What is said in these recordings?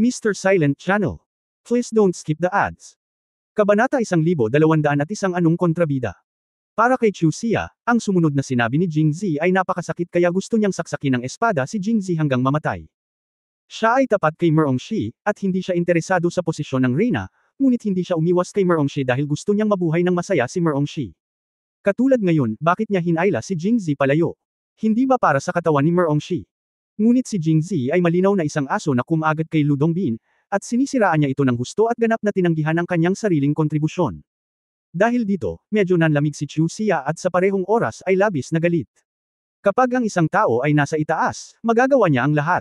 Mr. Silent Channel. Please don't skip the ads. Kabanata 1201 Anong kontrabida. Para kay Chuxia, ang sumunod na sinabi ni Jingzi ay napakasakit kaya gusto niyang saksakin ng espada si Jingzi hanggang mamatay. Siya ay tapat kay Merongshi, at hindi siya interesado sa posisyon ng Reyna, ngunit hindi siya umiwas kay Merongshi dahil gusto niyang mabuhay ng masaya si Merongshi. Katulad ngayon, bakit niya hinayla si Jingzi palayo? Hindi ba para sa katawan ni Merongshi? Ngunit si Jingzi ay malinaw na isang aso na kumagad kay Lu Dongbin, at sinisiraan niya ito ng husto at ganap na tinanggihan ang kanyang sariling kontribusyon. Dahil dito, medyo nanlamig si Chuxia at sa parehong oras ay labis na galit. Kapag ang isang tao ay nasa itaas, magagawa niya ang lahat.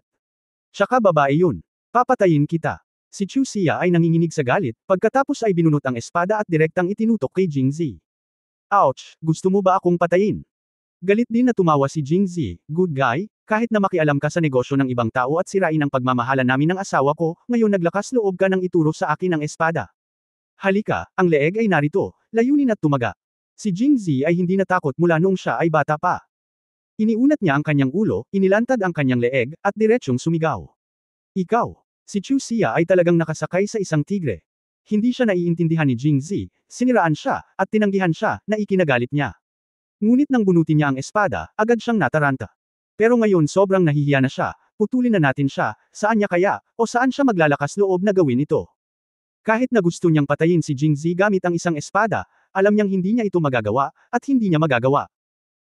Tsaka babae yun. Papatayin kita. Si Chuxia ay nanginginig sa galit, pagkatapos ay binunot ang espada at direktang itinutok kay Jingzi. Ouch, gusto mo ba akong patayin? Galit din na tumawa si Jingzi, good guy, kahit na makialam ka sa negosyo ng ibang tao at sirain ang pagmamahala namin ng asawa ko, ngayon naglakas loob ka nang ituro sa akin ang espada. Halika, ang leeg ay narito, layunin at tumaga. Si Jingzi ay hindi natakot mula noong siya ay bata pa. Iniunat niya ang kanyang ulo, inilantad ang kanyang leeg, at diretsyong sumigaw. Ikaw. Si Chuxia ay talagang nakasakay sa isang tigre. Hindi siya naiintindihan ni Jingzi, siniraan siya, at tinanggihan siya, na ikinagalit niya. Ngunit nang bunutin niya ang espada, agad siyang nataranta. Pero ngayon sobrang nahihiya na siya, putulin na natin siya, saan niya kaya, o saan siya maglalakas loob na gawin ito? Kahit na gusto niyang patayin si Jingzi gamit ang isang espada, alam niyang hindi niya ito magagawa, at hindi niya magagawa.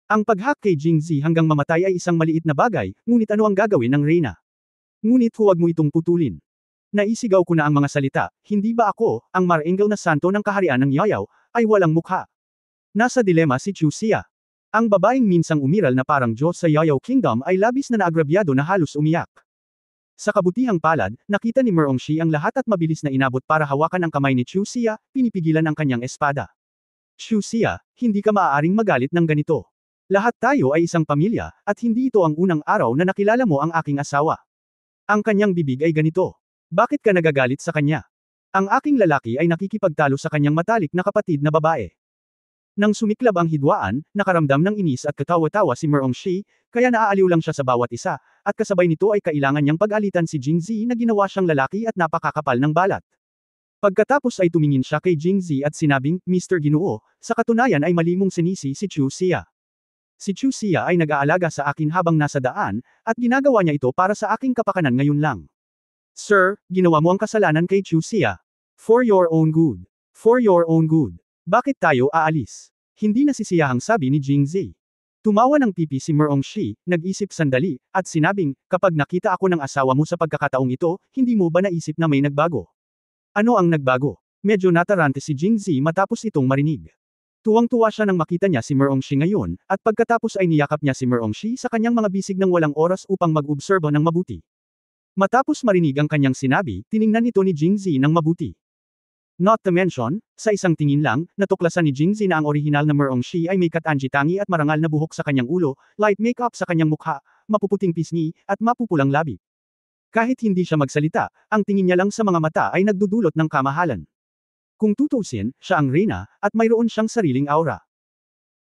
Ang pag-hack kay Jingzi hanggang mamatay ay isang maliit na bagay, ngunit ano ang gagawin ng Reyna? Ngunit huwag mo itong putulin. Naisigaw ko na ang mga salita, hindi ba ako, ang marengel na santo ng kaharian ng Yayaw, ay walang mukha? Nasa dilema si Chuxia. Ang babaeng minsang umiral na parang Diyos sa Yayaw Kingdom ay labis na naagrabyado na halos umiyak. Sa kabutihang palad, nakita ni Merongshi ang lahat at mabilis na inabot para hawakan ang kamay ni Chuxia, pinipigilan ang kanyang espada. Chuxia, hindi ka maaaring magalit ng ganito. Lahat tayo ay isang pamilya, at hindi ito ang unang araw na nakilala mo ang aking asawa. Ang kanyang bibig ay ganito. Bakit ka nagagalit sa kanya? Ang aking lalaki ay nakikipagtalo sa kanyang matalik na kapatid na babae. Nang sumiklab ang hidwaan, nakaramdam ng inis at katawa-tawa si Merongshi, kaya naaaliw lang siya sa bawat isa, at kasabay nito ay kailangan niyang pag-alitan si Jingzi na ginawa siyang lalaki at napakakapal ng balat. Pagkatapos ay tumingin siya kay Jingzi at sinabing, Mr. Ginoo, sa katunayan ay mali mong sinisi si Chuxia. Si Chuxia ay nag-aalaga sa akin habang nasa daan, at ginagawa niya ito para sa aking kapakanan ngayon lang. Sir, ginawa mo ang kasalanan kay Chuxia. For your own good. For your own good. Bakit tayo aalis? Hindi nasisiyahang sabi ni Jingzi. Tumawa ng pipi si Merongshi, nag-isip sandali, at sinabing, kapag nakita ako ng asawa mo sa pagkakataong ito, hindi mo ba naisip na may nagbago? Ano ang nagbago? Medyo natarante si Jingzi matapos itong marinig. Tuwang-tuwa siya nang makita niya si Merongshi ngayon, at pagkatapos ay niyakap niya si Merongshi sa kanyang mga bisig ng walang oras upang mag-obserba ng mabuti. Matapos marinig ang kanyang sinabi, tiningnan ito ni Jingzi ng mabuti. Not to mention, sa isang tingin lang, natuklasan ni Jingzi na ang orihinal na Merongshi ay may katangi-tangi at marangal na buhok sa kanyang ulo, light makeup sa kanyang mukha, mapuputing pisngi, at mapupulang labi. Kahit hindi siya magsalita, ang tingin niya lang sa mga mata ay nagdudulot ng kamahalan. Kung tutuusin, siya ang Reyna, at mayroon siyang sariling aura.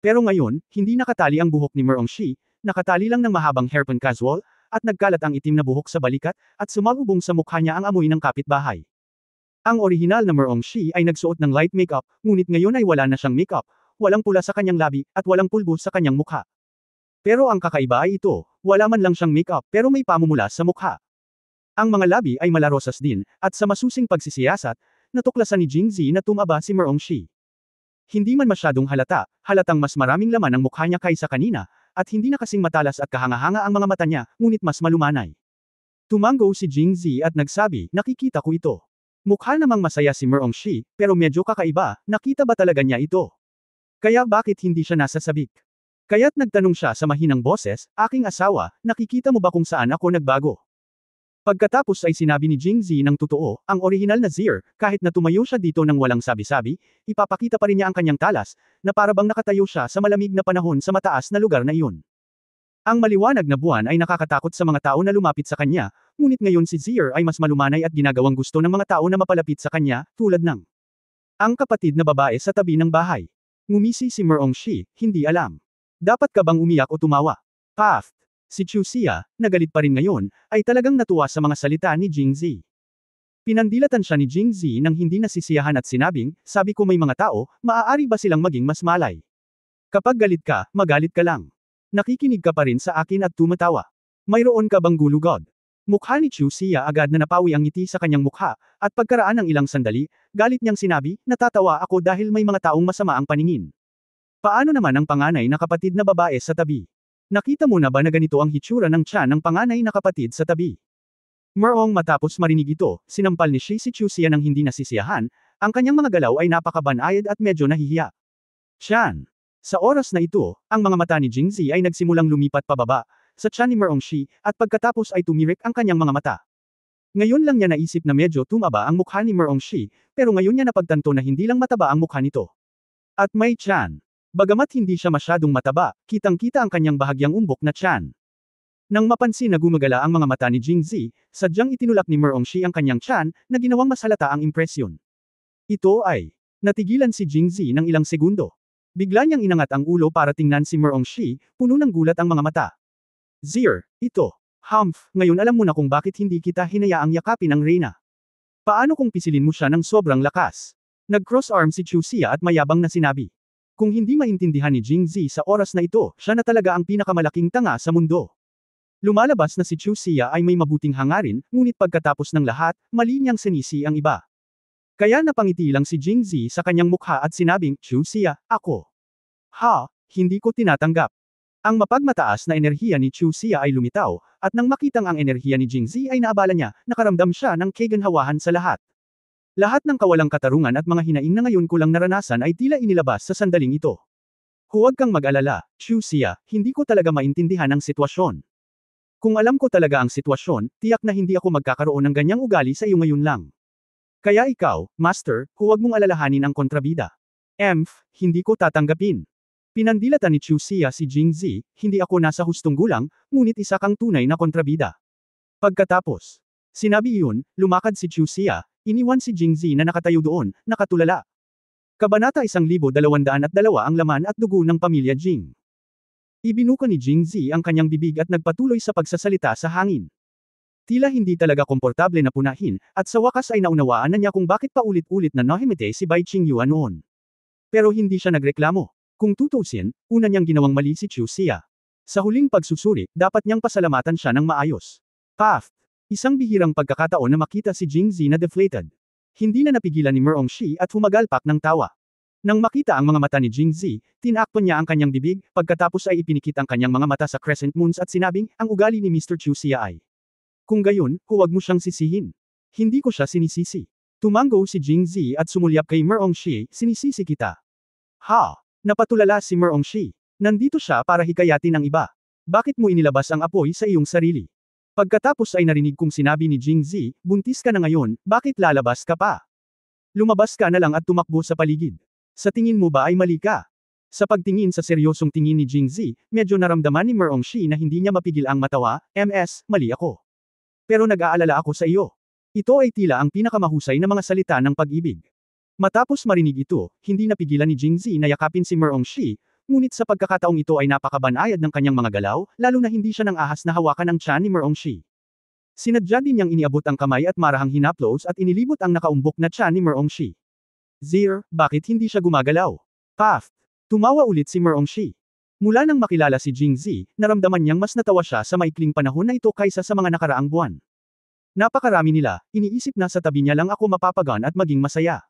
Pero ngayon, hindi nakatali ang buhok ni Merongshi, nakatali lang ng mahabang hairpin casual, at nagkalat ang itim na buhok sa balikat, at sumalubong sa mukha niya ang amoy ng kapitbahay. Ang orihinal na Merongshi ay nagsuot ng light makeup, ngunit ngayon ay wala na siyang makeup, walang pula sa kanyang labi, at walang pulbo sa kanyang mukha. Pero ang kakaiba ay ito, wala man lang siyang makeup pero may pamumula sa mukha. Ang mga labi ay malarosas din, at sa masusing pagsisiyasat, natuklasan ni Jingzi na tumaba si Merongshi. Hindi man masyadong halata, halatang mas maraming laman ang mukha niya kaysa kanina, at hindi na kasing matalas at kahanga-hanga ang mga mata niya, ngunit mas malumanay. Tumango si Jingzi at nagsabi, nakikita ko ito. Mukha namang masaya si Merongshi, pero medyo kakaiba, nakita ba talaga niya ito? Kaya bakit hindi siya nasasabik? Kaya't nagtanong siya sa mahinang boses, aking asawa, nakikita mo ba kung saan ako nagbago? Pagkatapos ay sinabi ni Jingzi ng totoo, ang orihinal na Zir, kahit na tumayo siya dito ng walang sabi-sabi, ipapakita pa rin niya ang kanyang talas, na parabang nakatayo siya sa malamig na panahon sa mataas na lugar na iyon. Ang maliwanag na buwan ay nakakatakot sa mga tao na lumapit sa kanya, ngunit ngayon si Zir ay mas malumanay at ginagawang gusto ng mga tao na mapalapit sa kanya, tulad ng ang kapatid na babae sa tabi ng bahay. Ngumisi si Merongshi, hindi alam. Dapat ka bang umiyak o tumawa? Paft. Si Chuxia, nagalit pa rin ngayon, ay talagang natuwa sa mga salita ni Jingzi. Pinandilatan siya ni Jingzi nang hindi nasisiyahan at sinabing, sabi ko may mga tao, maaari ba silang maging mas malay? Kapag galit ka, magalit ka lang. Nakikinig ka pa rin sa akin at tumatawa. Mayroon ka bang gulugod? Mukha ni Chu Xia agad na napawi ang ngiti sa kanyang mukha, at pagkaraan ng ilang sandali, galit niyang sinabi, natatawa ako dahil may mga taong masama ang paningin. Paano naman ang panganay na kapatid na babae sa tabi? Nakita mo na ba na ganito ang hitsura ng tiyan ng panganay na kapatid sa tabi? Merong matapos marinig ito, sinampal ni Shi si Chu Xia nang hindi nasisiyahan, ang kanyang mga galaw ay napakabanayad at medyo nahihiya. Tiyan. Sa oras na ito, ang mga mata ni Jingzi ay nagsimulang lumipat pababa, sa tiyan ni Merong Shi, at pagkatapos ay tumirik ang kanyang mga mata. Ngayon lang niya naisip na medyo tumaba ang mukha ni Merong Shi, pero ngayon niya napagtanto na hindi lang mataba ang mukha nito. At may tiyan. Bagamat hindi siya masyadong mataba, kitang-kita ang kanyang bahagyang umbok na tiyan. Nang mapansin na gumagala ang mga mata ni Jingzi, sadyang itinulak ni Merong Shi ang kanyang tiyan, na ginawang mas halata ang impresyon. Ito ay, natigilan si Jingzi ng ilang segundo. Bigla niyang inangat ang ulo para tingnan si Merong Shi, puno ng gulat ang mga mata. Zir, ito. Humph, ngayon alam mo na kung bakit hindi kita hinayaang yakapin ang Reyna. Paano kung pisilin mo siya ng sobrang lakas? Nag-cross arm si Chu Xia at mayabang na sinabi. Kung hindi maintindihan ni Jingzi sa oras na ito, siya na talaga ang pinakamalaking tanga sa mundo. Lumalabas na si Chu Xia ay may mabuting hangarin, ngunit pagkatapos ng lahat, mali niyang sinisi ang iba. Kaya napangiti lang si Jingzi sa kanyang mukha at sinabing, Chu Xia, ako. Ha, hindi ko tinatanggap. Ang mapagmataas na enerhiya ni Chu Xia ay lumitaw, at nang makitang ang enerhiya ni Jingzi ay naabala niya, nakaramdam siya ng kaganhawahan sa lahat. Lahat ng kawalang katarungan at mga hinaing na ngayon ko lang naranasan ay tila inilabas sa sandaling ito. Huwag kang mag-alala, Chu Xia, hindi ko talaga maintindihan ang sitwasyon. Kung alam ko talaga ang sitwasyon, tiyak na hindi ako magkakaroon ng ganyang ugali sa iyo ngayon lang. Kaya ikaw, Master, huwag mong alalahanin ang kontrabida. Hindi ko tatanggapin. Pinandilatan ni Chu Xia si Jingzi, hindi ako nasa hustong gulang, ngunit isa kang tunay na kontrabida. Pagkatapos, sinabi iyon, lumakad si Chu Xia, iniwan si Jingzi na nakatayo doon, nakatulala. Kabanata 1202 ang laman at dugo ng pamilya Jing. Ibinuka ni Jingzi ang kanyang bibig at nagpatuloy sa pagsasalita sa hangin. Tila hindi talaga komportable na punahin, at sa wakas ay naunawaan na niya kung bakit paulit-ulit na nahimite si Bai Qingyuan noon. Pero hindi siya nagreklamo. Kung tutusin, una niyang ginawang mali si Chu Xia. Sa huling pagsusuri, dapat niyang pasalamatan siya ng maayos. Path. Isang bihirang pagkakataon na makita si Jingzi na deflated. Hindi na napigilan ni Merong Shi at humagalpak ng tawa. Nang makita ang mga mata ni Jingzi, tinakpan niya ang kanyang bibig, pagkatapos ay ipinikit ang kanyang mga mata sa crescent moons at sinabing, ang ugali ni Mr. Chu Xia ay. Kung gayon, huwag mo siyang sisihin. Hindi ko siya sinisisi. Tumango si Jingzi at sumulyap kay Merong Shi, sinisisi kita. Ha! Napatulala si Merong Shi. Nandito siya para hikayatin ang iba. Bakit mo inilabas ang apoy sa iyong sarili? Pagkatapos ay narinig kong sinabi ni Jingzi, buntis ka na ngayon, bakit lalabas ka pa? Lumabas ka na lang at tumakbo sa paligid. Sa tingin mo ba ay mali ka? Sa pagtingin sa seryosong tingin ni Jingzi, medyo naramdaman ni Merong Shi na hindi niya mapigil ang matawa, mali ako. Pero nag-aalala ako sa iyo. Ito ay tila ang pinakamahusay na mga salita ng pag-ibig. Matapos marinig ito, hindi napigilan ni Jingzi na yakapin si Merong Shi, ngunit sa pagkakataong ito ay napakabanayad ng kanyang mga galaw, lalo na hindi siya nang ahas na hawakan ang tiyan ni Merong Shi. Sinadya din niyang iniabot ang kamay at marahang hinaplos at inilibot ang nakaumbok na tiyan ni Merong Shi. Zir, bakit hindi siya gumagalaw? Path. Tumawa ulit si Merong Shi. Mula nang makilala si Jingzi, naramdaman niyang mas natawa siya sa maikling panahon na ito kaysa sa mga nakaraang buwan. Napakarami nila, iniisip na sa tabi niya lang ako mapapagaan at maging masaya.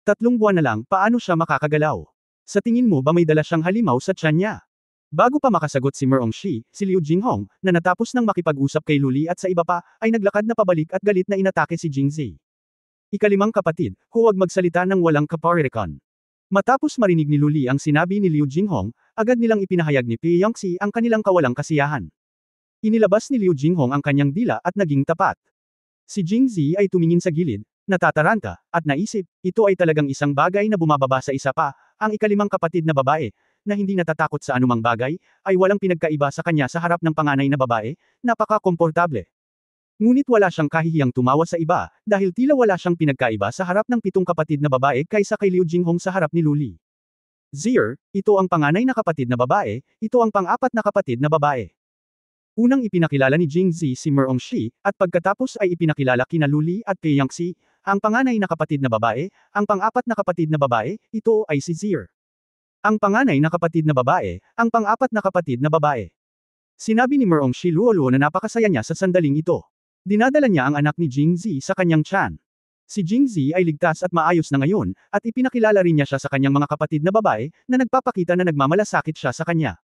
3 buwan na lang, paano siya makakagalaw? Sa tingin mo ba may dala siyang halimaw sa tiyan niya? Bago pa makasagot si Merong Shi, si Liu Jinghong, na natapos nang makipag-usap kay Luli at sa iba pa, ay naglakad na pabalik at galit na inatake si Jingzi. Ikalimang kapatid, huwag magsalita ng walang kaparirikan. Matapos marinig ni Luli ang sinabi ni Liu Jinghong, agad nilang ipinahayag ni Pi Yongxi ang kanilang kawalang kasiyahan. Inilabas ni Liu Jinghong ang kanyang dila at naging tapat. Si Jingzi ay tumingin sa gilid, natataranta, at naisip, ito ay talagang isang bagay na bumababa sa isa pa, ang ikalimang kapatid na babae, na hindi natatakot sa anumang bagay, ay walang pinagkaiba sa kanya sa harap ng panganay na babae, napaka-komportable. Ngunit wala siyang kahihiyang tumawa sa iba, dahil tila wala siyang pinagkaiba sa harap ng 7 kapatid na babae kaysa kay Liu Jinghong sa harap ni Luli. Zir, ito ang panganay na kapatid na babae, ito ang pang-4 na kapatid na babae. Unang ipinakilala ni Jingzi si Merongshi, at pagkatapos ay ipinakilala kina Luli at Peiyangxi, ang panganay na kapatid na babae, ang pang-apat na kapatid na babae, ito ay si Zier. Ang panganay na kapatid na babae, ang pang-apat na kapatid na babae. Sinabi ni Merongshi Luoluo na napakasaya niya sa sandaling ito. Dinadala niya ang anak ni Jingzi sa kanyang tiyan. Si Jingzi ay ligtas at maayos na ngayon, at ipinakilala rin niya siya sa kanyang mga kapatid na babae, na nagpapakita na nagmamalasakit siya sa kanya.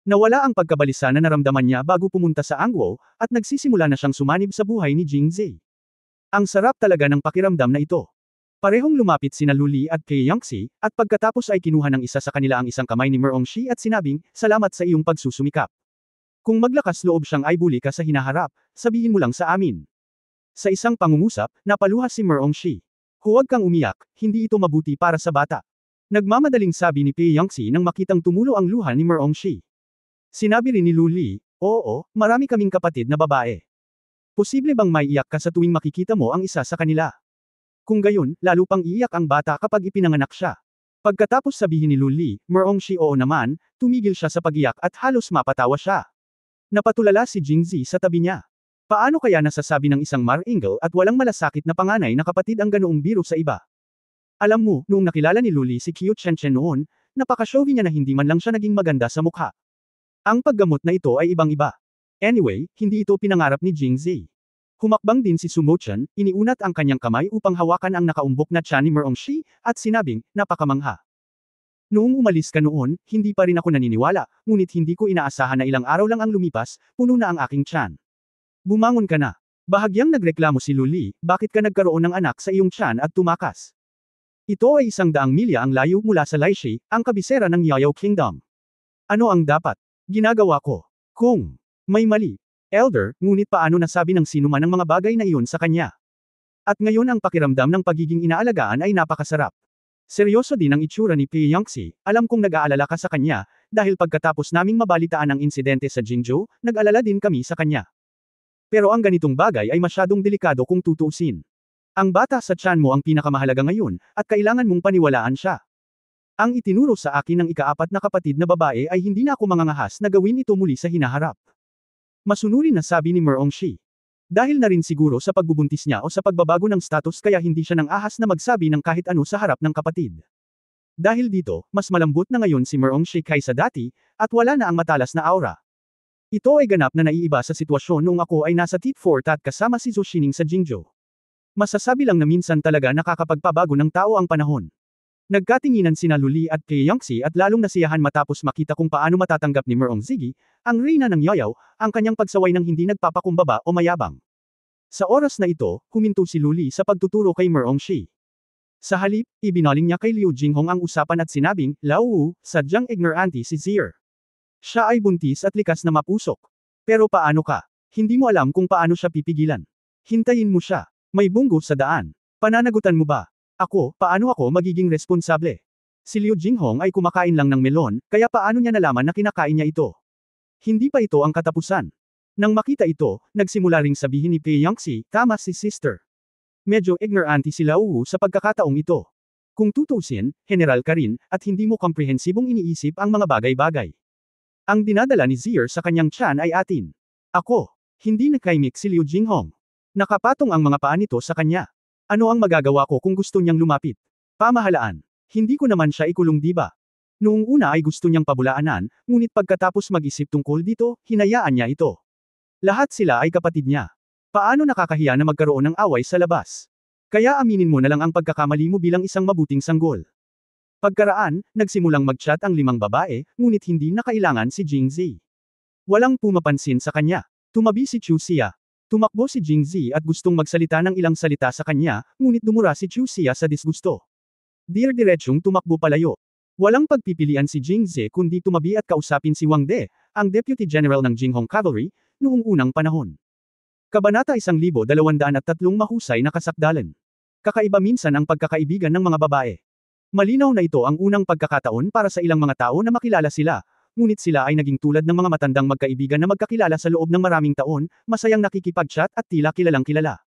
Nawala ang pagkabalisa na naramdaman niya bago pumunta sa Angwo, at nagsisimula na siyang sumanib sa buhay ni Jingzi. Ang sarap talaga ng pakiramdam na ito. Parehong lumapit sina Luli at Peiyangxi, at pagkatapos ay kinuha ng isa sa kanila ang isang kamay ni Merongshi at sinabing, "Salamat sa iyong pagsusumikap. Kung maglakas loob siyang ay bully ka sa hinaharap, sabihin mo lang sa amin." Sa isang pangungusap, napaluha si Merongshi. "Huwag kang umiyak, hindi ito mabuti para sa bata." Nagmamadaling sabi ni Peiyangxi nang makitang tumulo ang luha ni Merongshi. Sinabi rin ni Luli, "Oo, marami kaming kapatid na babae. Posible bang maiiyak ka sa tuwing makikita mo ang isa sa kanila? Kung gayon, lalo pang iiyak ang bata kapag ipinanganak siya." Pagkatapos sabihin ni Luli, Merongshi oo naman, tumigil siya sa pagiyak at halos mapatawa siya. Napatulala si Jingzi sa tabi niya. Paano kaya nasasabi ng isang Mar-Engel at walang malasakit na panganay na kapatid ang ganoong biro sa iba? Alam mo, noong nakilala ni Luli si Qiu Chen noon, napaka-showy niya na hindi man lang siya naging maganda sa mukha. Ang paggamot na ito ay ibang-iba. Anyway, hindi ito pinangarap ni Jingzi. Humakbang din si Sumo Chen, iniunat ang kanyang kamay upang hawakan ang nakaumbok na tiyan ni Merongshi, at sinabing, "Napakamangha. Noong umalis ka noon, hindi pa rin ako naniniwala, ngunit hindi ko inaasahan na ilang araw lang ang lumipas, puno na ang aking tiyan. Bumangon ka na." Bahagyang nagreklamo si Luli, "Bakit ka nagkaroon ng anak sa iyong tiyan at tumakas? Ito ay 100 milya ang layo mula sa Laishi, ang kabisera ng Yayao Kingdom. Ano ang dapat ginagawa ko? Kung may mali, Elder, ngunit paano nasabi ng sino man ang mga bagay na iyon sa kanya? At ngayon ang pakiramdam ng pagiging inaalagaan ay napakasarap. Seryoso din ang itsura ni Peiyangxi, alam kong nag-aalala ka sa kanya, dahil pagkatapos naming mabalitaan ang insidente sa Jingzhou, nag-alala din kami sa kanya. Pero ang ganitong bagay ay masyadong delikado kung tutuusin. Ang bata sa tiyan mo ang pinakamahalaga ngayon, at kailangan mong paniwalaan siya. Ang itinuro sa akin ng ika-4 na kapatid na babae ay hindi na ako mangangahas na gawin ito muli sa hinaharap." Masunurin na sabi ni Merongshi. Dahil na rin siguro sa pagbubuntis niya o sa pagbabago ng status kaya hindi siya nang ahas na magsabi ng kahit ano sa harap ng kapatid. Dahil dito, mas malambot na ngayon si Merongshi kaysa dati, at wala na ang matalas na aura. Ito ay ganap na naiiba sa sitwasyon noong ako ay nasa Tit Fort at kasama si Zhou Xining sa Jingzhou. Masasabi lang na minsan talaga nakakapagpabago ng tao ang panahon. Nagkatinginan sina Luli at Peiyangxi at lalong nasiyahan matapos makita kung paano matatanggap ni Merongzigi, ang reyna ng Yayao, ang kanyang pagsaway ng hindi nagpapakumbaba o mayabang. Sa oras na ito, huminto si Luli sa pagtuturo kay Merongshi. Sa halip, ibinaling niya kay Liu Jinghong ang usapan at sinabing, "Lao, sadyang ignorante si Zier. Siya ay buntis at likas na mapusok. Pero paano ka? Hindi mo alam kung paano siya pipigilan. Hintayin mo siya. May bunggo sa daan. Pananagutan mo ba? Ako, paano ako magiging responsable? Si Liu Jinghong ay kumakain lang ng melon, kaya paano niya nalaman na kinakain niya ito? Hindi pa ito ang katapusan." Nang makita ito, nagsimula ring sabihin ni Peiyangxi, "Tama si sister. Medyo ignorante si Lao sa pagkakataong ito. Kung tutuusin, general ka rin, at hindi mo komprehensibong iniisip ang mga bagay-bagay. Ang dinadala ni Zier sa kanyang tiyan ay atin." Ako. Hindi nakaimik si Liu Jinghong. Nakapatong ang mga paa nito sa kanya. Ano ang magagawa ko kung gusto niyang lumapit? Pamahalaan. Hindi ko naman siya ikulong diba? Noong una ay gusto niyang pabulaanan, ngunit pagkatapos mag-isip tungkol dito, hinayaan niya ito. Lahat sila ay kapatid niya. Paano nakakahiya na magkaroon ng away sa labas? Kaya aminin mo na lang ang pagkakamali mo bilang isang mabuting sanggol. Pagkaraan, nagsimulang mag-chat ang 5 babae, ngunit hindi na kailangan si Jingzi. Walang pumapansin sa kanya. Tumabi si Chu Xia. Tumakbo si Jingzi at gustong magsalita ng ilang salita sa kanya, ngunit dumura si Chu Xia sa disgusto. Dir-diretsyong tumakbo palayo. Walang pagpipilian si Jingzi kundi tumabi at kausapin si Wang De, ang Deputy General ng Jinghong Cavalry, noong unang panahon. Kabanata 1203 Mahusay na kasakdalan. Kakaiba minsan ang pagkakaibigan ng mga babae. Malinaw na ito ang unang pagkakataon para sa ilang mga tao na makilala sila, ngunit sila ay naging tulad ng mga matandang magkaibigan na magkakilala sa loob ng maraming taon, masayang nakikipag-chat at tila kilalang kilala.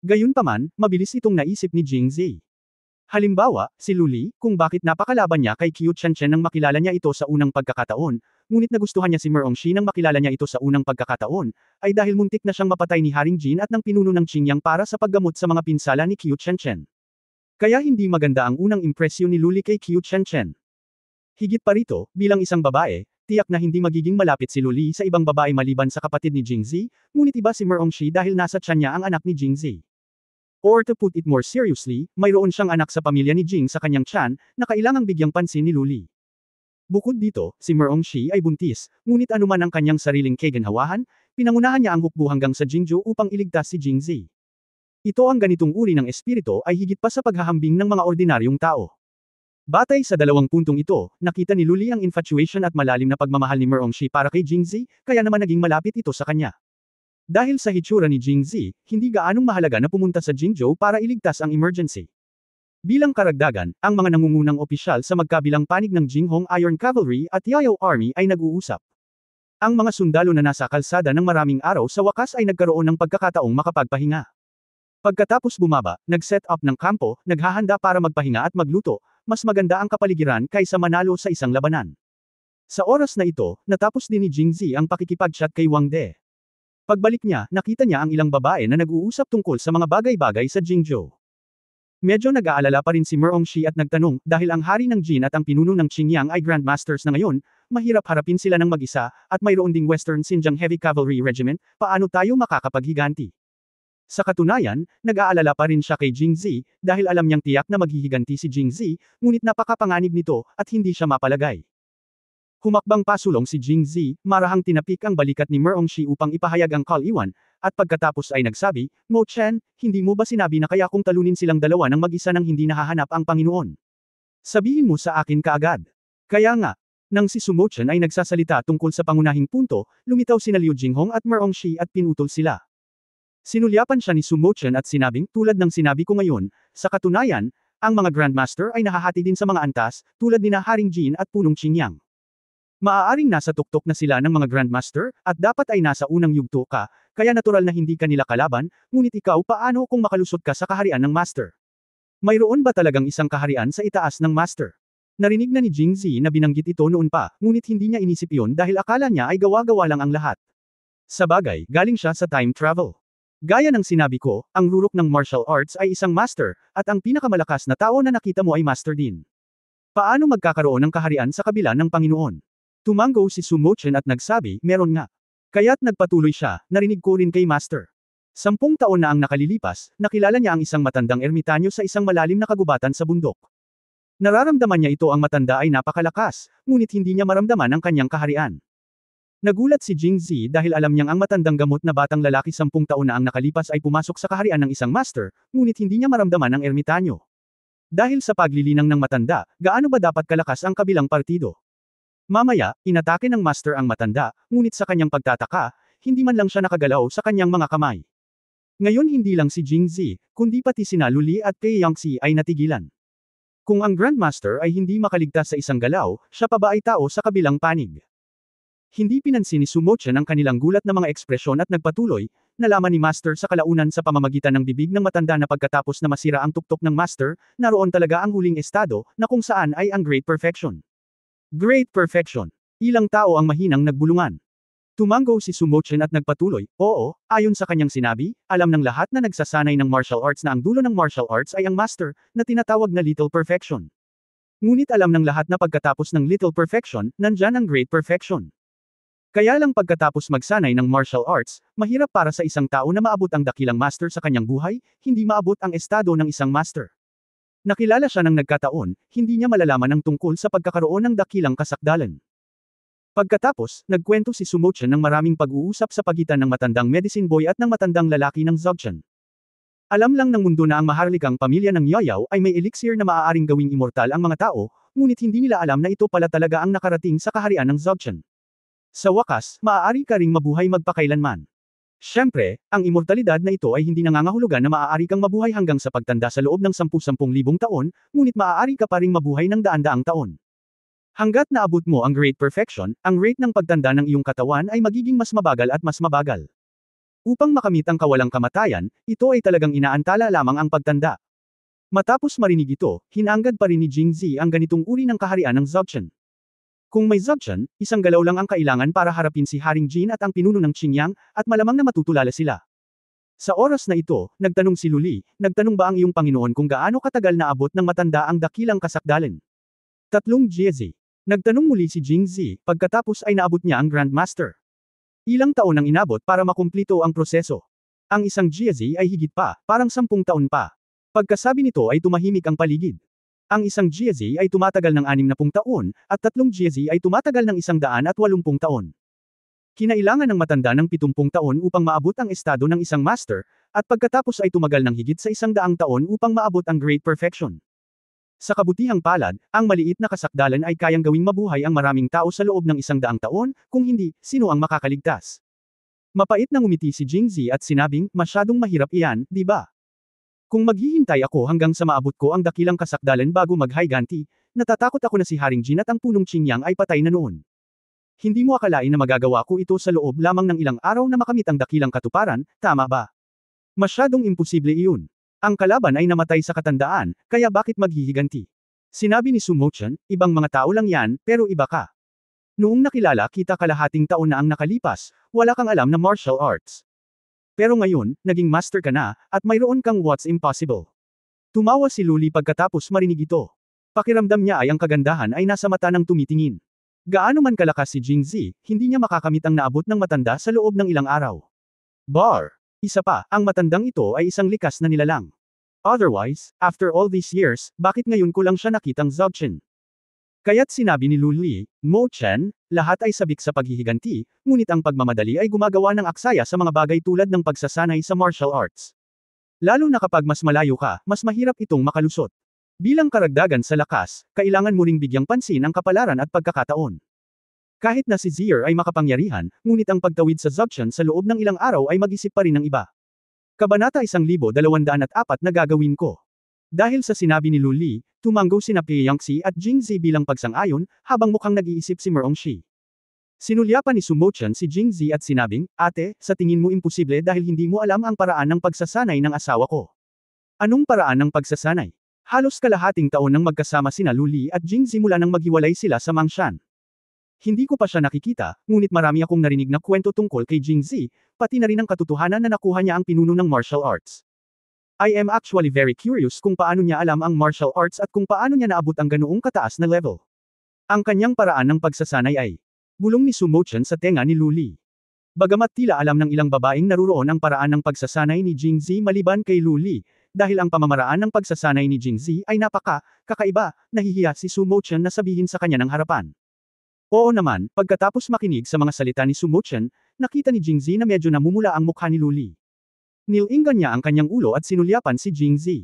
Gayunpaman, mabilis itong naisip ni Jingzi. Halimbawa, si Luli, kung bakit napakalaban niya kay Qiu Qianqian nang makilala niya ito sa unang pagkakataon, ngunit nagustuhan niya si Merongshi nang makilala niya ito sa unang pagkakataon, ay dahil muntik na siyang mapatay ni Haring Jin at ng pinuno ng Qingyang para sa paggamot sa mga pinsala ni Qiu Qianqian. Kaya hindi maganda ang unang impresyon ni Luli kay Qiu Qianqian. Higit pa rito, bilang isang babae, tiyak na hindi magiging malapit si Luli sa ibang babae maliban sa kapatid ni Jingzi, ngunit iba si Merongshi dahil nasa tiyan niya ang anak ni Jingzi. Or to put it more seriously, mayroon siyang anak sa pamilya ni Jing sa kanyang tiyan, na kailangang bigyang pansin ni Luli. Bukod dito, si Merongshi ay buntis, ngunit anuman ang kanyang sariling kaganhawahan, pinangunahan niya ang hukbo hanggang sa Jingzhou upang iligtas si Jingzi. Ito ang ganitong uri ng espirito ay higit pa sa paghahambing ng mga ordinaryong tao. Batay sa dalawang puntong ito, nakita ni Luli ang infatuation at malalim na pagmamahal ni Merongshi para kay Jingzi, kaya naman naging malapit ito sa kanya. Dahil sa hitsura ni Jingzi, hindi gaanong mahalaga na pumunta sa Jingzhou para iligtas ang emergency. Bilang karagdagan, ang mga nangungunang opisyal sa magkabilang panig ng Jinghong Iron Cavalry at Yayao Army ay nag-uusap. Ang mga sundalo na nasa kalsada ng maraming araw sa wakas ay nagkaroon ng pagkakataong makapagpahinga. Pagkatapos bumaba, nag-set up ng kampo, naghahanda para magpahinga at magluto, mas maganda ang kapaligiran kaysa manalo sa isang labanan. Sa oras na ito, natapos din ni Jingzi ang pakikipag-chat kay Wang De. Pagbalik niya, nakita niya ang ilang babae na nag-uusap tungkol sa mga bagay-bagay sa Jingzhou. Medyo nag-aalala pa rin si Merongshi at nagtanong, dahil ang hari ng Jin at ang pinuno ng Qingyang ay Grandmasters na ngayon, mahirap harapin sila ng mag-isa, at mayroon ding Western Xinjiang Heavy Cavalry Regiment, paano tayo makakapaghiganti? Sa katunayan, nag-aalala pa rin siya kay Jingzi, dahil alam niyang tiyak na maghihiganti si Jingzi, ngunit napakapanganib nito, at hindi siya mapalagay. Humakbang pasulong si Jingzi, marahang tinapik ang balikat ni Merongshi upang ipahayag ang kal-iwan, at pagkatapos ay nagsabi, Mo Chen, hindi mo ba sinabi na kaya kung talunin silang dalawa ng mag-isa nang hindi nahahanap ang Panginoon? Sabihin mo sa akin kaagad. Kaya nga, nang si Sumo Chen ay nagsasalita tungkol sa pangunahing punto, lumitaw sina Liu Jinghong at Merongshi at pinutol sila. Sinulyapan siya ni Sumo Chen at sinabing, tulad ng sinabi ko ngayon, sa katunayan, ang mga Grandmaster ay nahahati din sa mga antas, tulad ni Haring Jin at Punong Qingyang. Maaaring nasa tuktok na sila ng mga Grandmaster, at dapat ay nasa unang yugto ka, kaya natural na hindi ka nila kalaban, ngunit ikaw paano kung makalusot ka sa kaharian ng Master? Mayroon ba talagang isang kaharian sa itaas ng Master? Narinig na ni Jingzi na binanggit ito noon pa, ngunit hindi niya inisip iyon dahil akala niya ay gawa-gawa lang ang lahat. Sa bagay, galing siya sa time travel. Gaya ng sinabi ko, ang rurok ng martial arts ay isang Master, at ang pinakamalakas na tao na nakita mo ay Master din. Paano magkakaroon ng kaharian sa kabila ng Panginoon? Tumango si Sumo Chen at nagsabi, meron nga. Kaya't nagpatuloy siya, narinig ko rin kay Master. 10 taon na ang nakalilipas, nakilala niya ang isang matandang ermitanyo sa isang malalim na kagubatan sa bundok. Nararamdaman niya ito ang matanda ay napakalakas, ngunit hindi niya maramdaman ang kanyang kaharian. Nagulat si Jingzi dahil alam niyang ang matandang gamot na batang lalaki 10 taon na ang nakalipas ay pumasok sa kaharian ng isang Master, ngunit hindi niya maramdaman ang ermitanyo. Dahil sa paglilinang ng matanda, gaano ba dapat kalakas ang kabilang partido? Mamaya, inatake ng Master ang matanda, ngunit sa kanyang pagtataka, hindi man lang siya nakagalaw sa kanyang mga kamay. Ngayon hindi lang si Jingzi, kundi pati sina Luli at Pei Yangxi ay natigilan. Kung ang Grandmaster ay hindi makaligtas sa isang galaw, siya pa ba ay tao sa kabilang panig? Hindi pinansin ni Sumo Chen ang kanilang gulat na mga ekspresyon at nagpatuloy, nalaman ni Master sa kalaunan sa pamamagitan ng bibig ng matanda na pagkatapos na masira ang tuktok ng Master, naroon talaga ang huling estado, na kung saan ay ang Great Perfection. Great Perfection. Ilang tao ang mahinang nagbulungan. Tumango si Sumo Chen at nagpatuloy, oo, ayon sa kanyang sinabi, alam ng lahat na nagsasanay ng martial arts na ang dulo ng martial arts ay ang Master, na tinatawag na Little Perfection. Ngunit alam ng lahat na pagkatapos ng Little Perfection, nandyan ang Great Perfection. Kaya lang pagkatapos magsanay ng martial arts, mahirap para sa isang tao na maabot ang dakilang Master sa kanyang buhay, hindi maabot ang estado ng isang Master. Nakilala siya ng nagkataon, hindi niya malalaman ang tungkol sa pagkakaroon ng dakilang kasakdalan. Pagkatapos, nagkwento si Sumo Chen ng maraming pag-uusap sa pagitan ng matandang medicine boy at ng matandang lalaki ng Zogchen. Alam lang ng mundo na ang maharlikang pamilya ng Yayao ay may elixir na maaaring gawing immortal ang mga tao, ngunit hindi nila alam na ito pala talaga ang nakarating sa kaharian ng Zogchen. Sa wakas, maaari ka ring mabuhay magpakailanman. Siyempre, ang immortalidad na ito ay hindi nangangahulugan na maaari kang mabuhay hanggang sa pagtanda sa loob ng 10,000 taon, ngunit maaari ka pa ring mabuhay ng daan-daang taon. Hanggat naabot mo ang Great Perfection, ang rate ng pagtanda ng iyong katawan ay magiging mas mabagal at mas mabagal. Upang makamit ang kawalang kamatayan, ito ay talagang inaantala lamang ang pagtanda. Matapos marinig ito, hinanggad pa rin ni Jingzi ang ganitong uri ng kaharian ng Zogchen. Kung may Zogchen, isang galaw lang ang kailangan para harapin si Haring Jin at ang pinuno ng Qingyang, at malamang na matutulala sila. Sa oras na ito, nagtanong si Luli, nagtanong ba ang iyong Panginoon kung gaano katagal na abot ng matanda ang dakilang kasakdalan? 3 Jiezi. Nagtanong muli si Jingzi, pagkatapos ay naabot niya ang Grandmaster. Ilang taon ang inabot para makumplito ang proseso. Ang isang Jiezi ay higit pa, parang 10 taon pa. Pagkasabi nito ay tumahimik ang paligid. Ang isang Jiezi ay tumatagal ng 60 taon, at 3 Jiezi ay tumatagal ng 180 taon. Kinailangan ng matanda ng 70 taon upang maabot ang estado ng isang master, at pagkatapos ay tumagal ng higit sa 100 taon upang maabot ang great perfection. Sa kabutihang palad, ang maliit na kasakdalan ay kayang gawing mabuhay ang maraming tao sa loob ng 100 taon, kung hindi, sino ang makakaligtas? Mapait na ngumiti si Jingzi at sinabing, masyadong mahirap iyan, di ba? Kung maghihintay ako hanggang sa maabot ko ang dakilang kasakdalan bago mag-higanti, natatakot ako na si Haring Jin at ang punong Qingyang ay patay na noon. Hindi mo akalain na magagawa ko ito sa loob lamang ng ilang araw na makamit ang dakilang katuparan, tama ba? Masyadong imposible iyon. Ang kalaban ay namatay sa katandaan, kaya bakit maghihiganti? Sinabi ni Su Mochen, ibang mga tao lang yan, pero iba ka. Noong nakilala kita kalahating taon na ang nakalipas, wala kang alam na martial arts. Pero ngayon, naging master ka na, at mayroon kang what's impossible. Tumawa si Luli pagkatapos marinig ito. Pakiramdam niya ay ang kagandahan ay nasa mata ng tumitingin. Gaano man kalakas si Jingzi, hindi niya makakamit ang naabot ng matanda sa loob ng ilang araw. Bar! Isa pa, ang matandang ito ay isang likas na nilalang. Otherwise, after all these years, bakit ngayon ko lang siya nakitang Zogchen? Kaya't sinabi ni Luli, Mo Chen, lahat ay sabik sa paghihiganti, ngunit ang pagmamadali ay gumagawa ng aksaya sa mga bagay tulad ng pagsasanay sa martial arts. Lalo na kapag mas malayo ka, mas mahirap itong makalusot. Bilang karagdagan sa lakas, kailangan mo ring bigyang pansin ang kapalaran at pagkakataon. Kahit na si Zier ay makapangyarihan, ngunit ang pagtawid sa Zogchen sa loob ng ilang araw ay mag-isip pa rin ng iba. Kabanata 1204 na gagawin ko. Dahil sa sinabi ni Luli, tumanggo sina Pei Yangxi at Jingzi bilang pagsang-ayon, habang mukhang nag-iisip si Merongshi. Sinulyapan ni Su Mochen si Jingzi at sinabing, ate, sa tingin mo imposible dahil hindi mo alam ang paraan ng pagsasanay ng asawa ko. Anong paraan ng pagsasanay? Halos kalahating taon nang magkasama sina Luli at Jingzi mula nang maghiwalay sila sa Mangshan. Hindi ko pa siya nakikita, ngunit marami akong narinig na kwento tungkol kay Jingzi, pati na rin ang katotohanan na nakuha niya ang pinuno ng martial arts. I am actually very curious kung paano niya alam ang martial arts at kung paano niya naabot ang ganoong kataas na level. Ang kanyang paraan ng pagsasanay ay bulong ni Su Mochen sa tenga ni Luli. Bagamat tila alam ng ilang babaeng naruroon ang paraan ng pagsasanay ni Jingzi maliban kay Luli, dahil ang pamamaraan ng pagsasanay ni Jingzi ay kakaiba, nahihiya si Su Mochen na sabihin sa kanya ng harapan. Oo naman, pagkatapos makinig sa mga salita ni Su Mochen, nakita ni Jingzi na medyo namumula ang mukha ni Luli. Nilinggan niya ang kanyang ulo at sinulyapan si Jingzi.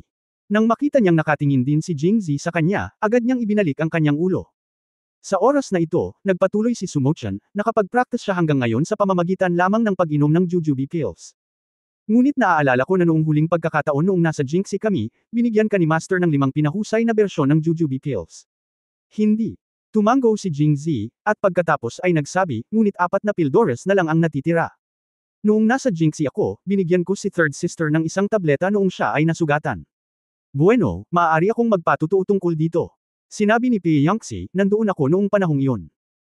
Nang makita niyang nakatingin din si Jingzi sa kanya, agad niyang ibinalik ang kanyang ulo. Sa oras na ito, nagpatuloy si Su Mochen, nakapag-practice siya hanggang ngayon sa pamamagitan lamang ng pag-inom ng jujube pills. Ngunit naaalala ko na noong huling pagkakataon noong nasa Jingxi kami, binigyan ka ni Master ng 5 pinahusay na bersyon ng jujube pills. Hindi. Tumanggo si Jingzi, at pagkatapos ay nagsabi, ngunit 4 na pildores na lang ang natitira. Noong nasa Jingxi ako, binigyan ko si third sister ng isang tableta noong siya ay nasugatan. Bueno, maaari akong magpatutuo tungkol dito. Sinabi ni Pei Yangxi, nandoon ako noong panahong iyon.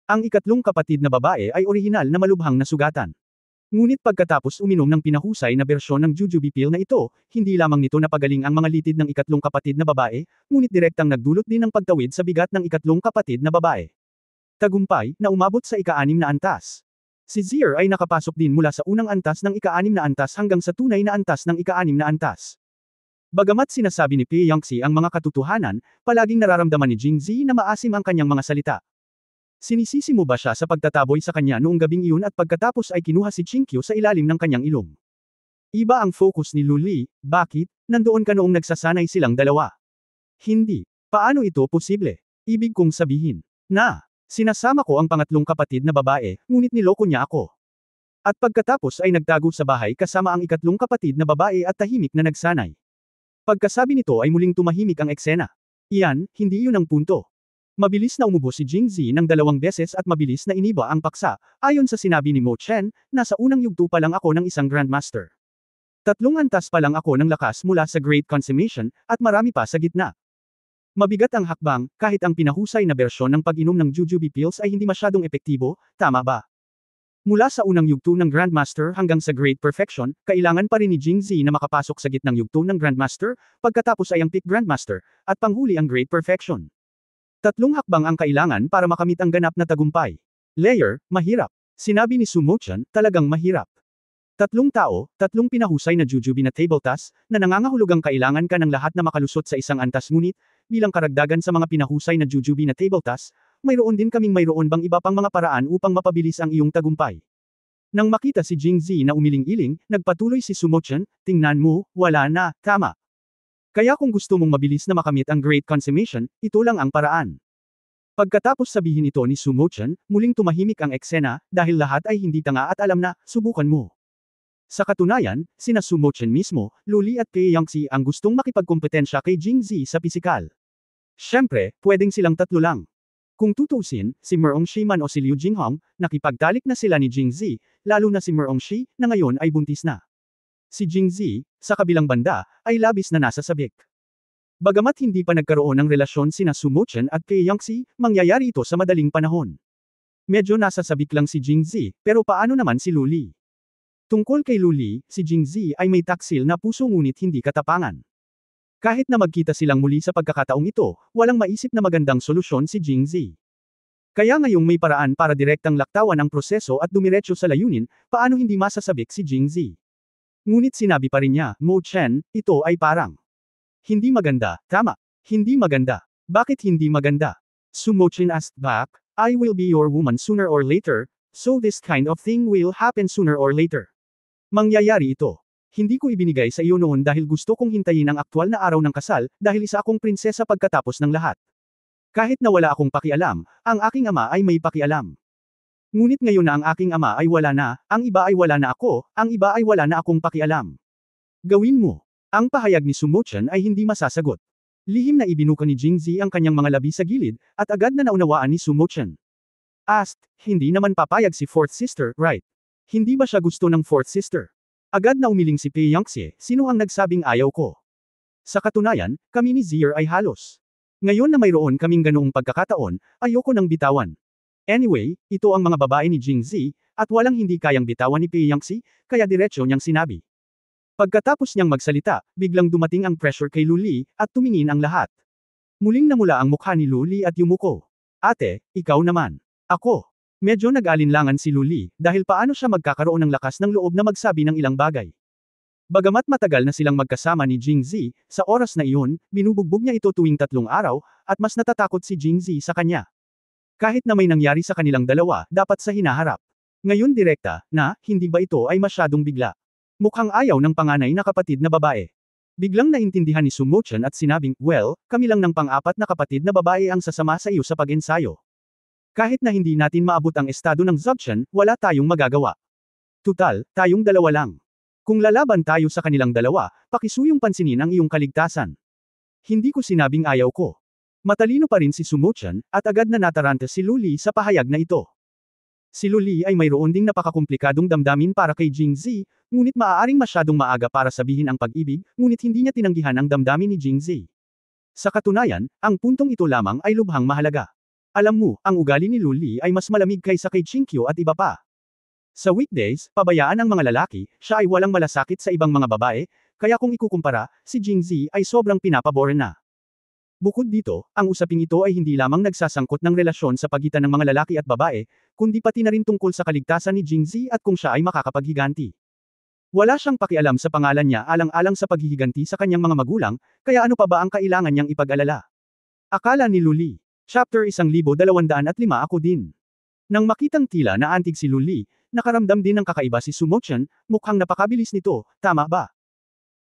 Ang ikatlong kapatid na babae ay orihinal na malubhang nasugatan. Ngunit pagkatapos uminom ng pinahusay na bersyon ng jujube pill na ito, hindi lamang nito napagaling ang mga litid ng ikatlong kapatid na babae, ngunit direktang nagdulot din ng pagtawid sa bigat ng ikatlong kapatid na babae. Tagumpay, na umabot sa ika-6 na antas. Si Zier ay nakapasok din mula sa unang antas ng ika-6 na antas hanggang sa tunay na antas ng ika-6 na antas. Bagamat sinasabi ni Pei Yangxi ang mga katotohanan, palaging nararamdaman ni Jingzi na maasim ang kanyang mga salita. Sinisisi mo ba siya sa pagtataboy sa kanya noong gabing iyon at pagkatapos ay kinuha si Qingqiu sa ilalim ng kanyang ilong? Iba ang focus ni Luli, bakit? Nandoon ka noong nagsasanay silang dalawa. Hindi. Paano ito posible? Ibig kong sabihin, na, sinasama ko ang pangatlong kapatid na babae, ngunit niloko niya ako. At pagkatapos ay nagtago sa bahay kasama ang ikatlong kapatid na babae at tahimik na nagsanay. Pagkasabi nito ay muling tumahimik ang eksena. Iyan, hindi yun ang punto. Mabilis na umubo si Jingzi ng 2 beses at mabilis na iniba ang paksa, ayon sa sinabi ni Mo Chen, nasa unang yugto pa lang ako ng isang Grandmaster. 3 antas pa lang ako ng lakas mula sa Great Consummation, at marami pa sa gitna. Mabigat ang hakbang, kahit ang pinahusay na bersyon ng pag-inom ng Jujube Pills ay hindi masyadong epektibo, tama ba? Mula sa unang yugto ng Grandmaster hanggang sa Great Perfection, kailangan pa rin ni Jingzi na makapasok sa gitnang yugto ng Grandmaster, pagkatapos ay ang Peak Grandmaster, at panghuli ang Great Perfection. 3 hakbang ang kailangan para makamit ang ganap na tagumpay. Layer, mahirap. Sinabi ni Sumochan, talagang mahirap. 3 tao, 3 pinahusay na Jujube na table task, na nangangahulugang kailangan ka ng lahat na makalusot sa isang antas ngunit, bilang karagdagan sa mga pinahusay na Jujube na table task, mayroon din kaming mayroon bang iba pang mga paraan upang mapabilis ang iyong tagumpay. Nang makita si Jingzi na umiling-iling, nagpatuloy si Sumochan, tingnan mo, wala na, tama. Kaya kung gusto mong mabilis na makamit ang Great Consummation, ito lang ang paraan. Pagkatapos sabihin ito ni Sumochan, muling tumahimik ang eksena, dahil lahat ay hindi tanga at alam na, subukan mo. Sa katunayan, sina Sumochan mismo, Luli at Pei Yangtze ang gustong makipagkompetensya kay Jingzi sa pisikal. Siyempre, pwedeng silang 3 lang. Kung tutuusin, si Merong Shi man o si Liu Jinghong, nakipagtalik na sila ni Jingzi, lalo na si Merong Shi, na ngayon ay buntis na. Si Jingzi, sa kabilang banda, ay labis na nasa sabik. Bagamat hindi pa nagkaroon ng relasyon sina Sumochan at Pei Yangtze, mangyayari ito sa madaling panahon. Medyo nasa sabik lang si Jingzi, pero paano naman si Luli? Tungkol kay Luli, si Jingzi ay may taksil na puso ngunit hindi katapangan. Kahit na magkita silang muli sa pagkakataong ito, walang maisip na magandang solusyon si Jingzi. Kaya ngayong may paraan para direktang laktawan ang proseso at dumiretso sa layunin, paano hindi masasabik si Jingzi? Ngunit sinabi pa rin niya, Mo Chen, ito ay parang hindi maganda, tama. Hindi maganda. Bakit hindi maganda? Mo Chen asked back, I will be your woman sooner or later, so this kind of thing will happen sooner or later. Mangyayari ito. Hindi ko ibinigay sa iyo noon dahil gusto kong hintayin ang aktwal na araw ng kasal, dahil isa akong prinsesa pagkatapos ng lahat. Kahit na wala akong pakialam, ang aking ama ay may pakialam. Ngunit ngayon na ang aking ama ay wala na, ang iba ay wala na ako, ang iba ay wala na akong pakialam. Gawin mo. Ang pahayag ni Sumochan ay hindi masasagot. Lihim na ibinuka ni Jingzi ang kanyang mga labi sa gilid, at agad na naunawaan ni Sumochan. Asked, hindi naman papayag si fourth sister, right? Hindi ba siya gusto ng fourth sister? Agad na umiling si Pei Yangtze, sino ang nagsabing ayaw ko? Sa katunayan, kami ni Zier ay halos. Ngayon na mayroon kaming ganoong pagkakataon, ayoko nang bitawan. Anyway, ito ang mga babae ni Jingzi, at walang hindi kayang bitawan ni Pei Yangtze, kaya diretsyo niyang sinabi. Pagkatapos niyang magsalita, biglang dumating ang pressure kay Luli, at tumingin ang lahat. Muling namula ang mukha ni Luli at yumuko. Ate, ikaw naman. Ako. Medyo nag-alinlangan si Luli, dahil paano siya magkakaroon ng lakas ng loob na magsabi ng ilang bagay. Bagamat matagal na silang magkasama ni Jingzi, sa oras na iyon, binubugbog niya ito tuwing 3 araw, at mas natatakot si Jingzi sa kanya. Kahit na may nangyari sa kanilang dalawa, dapat sa hinaharap. Ngayon direkta, na, hindi ba ito ay masyadong bigla? Mukhang ayaw ng panganay na kapatid na babae. Biglang naintindihan ni Sumochan at sinabing, well, kami lang ng pang-apat na kapatid na babae ang sasama sa iyo sa pag-ensayo. Kahit na hindi natin maabot ang estado ng Zubchan, wala tayong magagawa. Tutal, tayong dalawa lang. Kung lalaban tayo sa kanilang dalawa, pakisuyong pansinin ang iyong kaligtasan. Hindi ko sinabing ayaw ko. Matalino pa rin si Sumochan, at agad na nataranta si Luli sa pahayag na ito. Si Luli ay mayroon ding napakakomplikadong damdamin para kay Jingzi, ngunit maaaring masyadong maaga para sabihin ang pag-ibig, ngunit hindi niya tinanggihan ang damdamin ni Jingzi. Sa katunayan, ang puntong ito lamang ay lubhang mahalaga. Alam mo, ang ugali ni Luli ay mas malamig kaysa kay Chinkyo at iba pa. Sa weekdays, pabayaan ang mga lalaki, siya ay walang malasakit sa ibang mga babae, kaya kung ikukumpara, si Jingzi ay sobrang pinapabor na. Bukod dito, ang usaping ito ay hindi lamang nagsasangkot ng relasyon sa pagitan ng mga lalaki at babae, kundi pati na rin tungkol sa kaligtasan ni Jingzi at kung siya ay makakapaghiganti. Wala siyang pakialam sa pangalan niya alang-alang sa paghihiganti sa kanyang mga magulang, kaya ano pa ba ang kailangan niyang ipag-alala? Akala ni Luli. Chapter 1205 Ako din. Nang makitang tila na antig si Luli, nakaramdam din ng kakaiba si Sumochan, mukhang napakabilis nito, tama ba?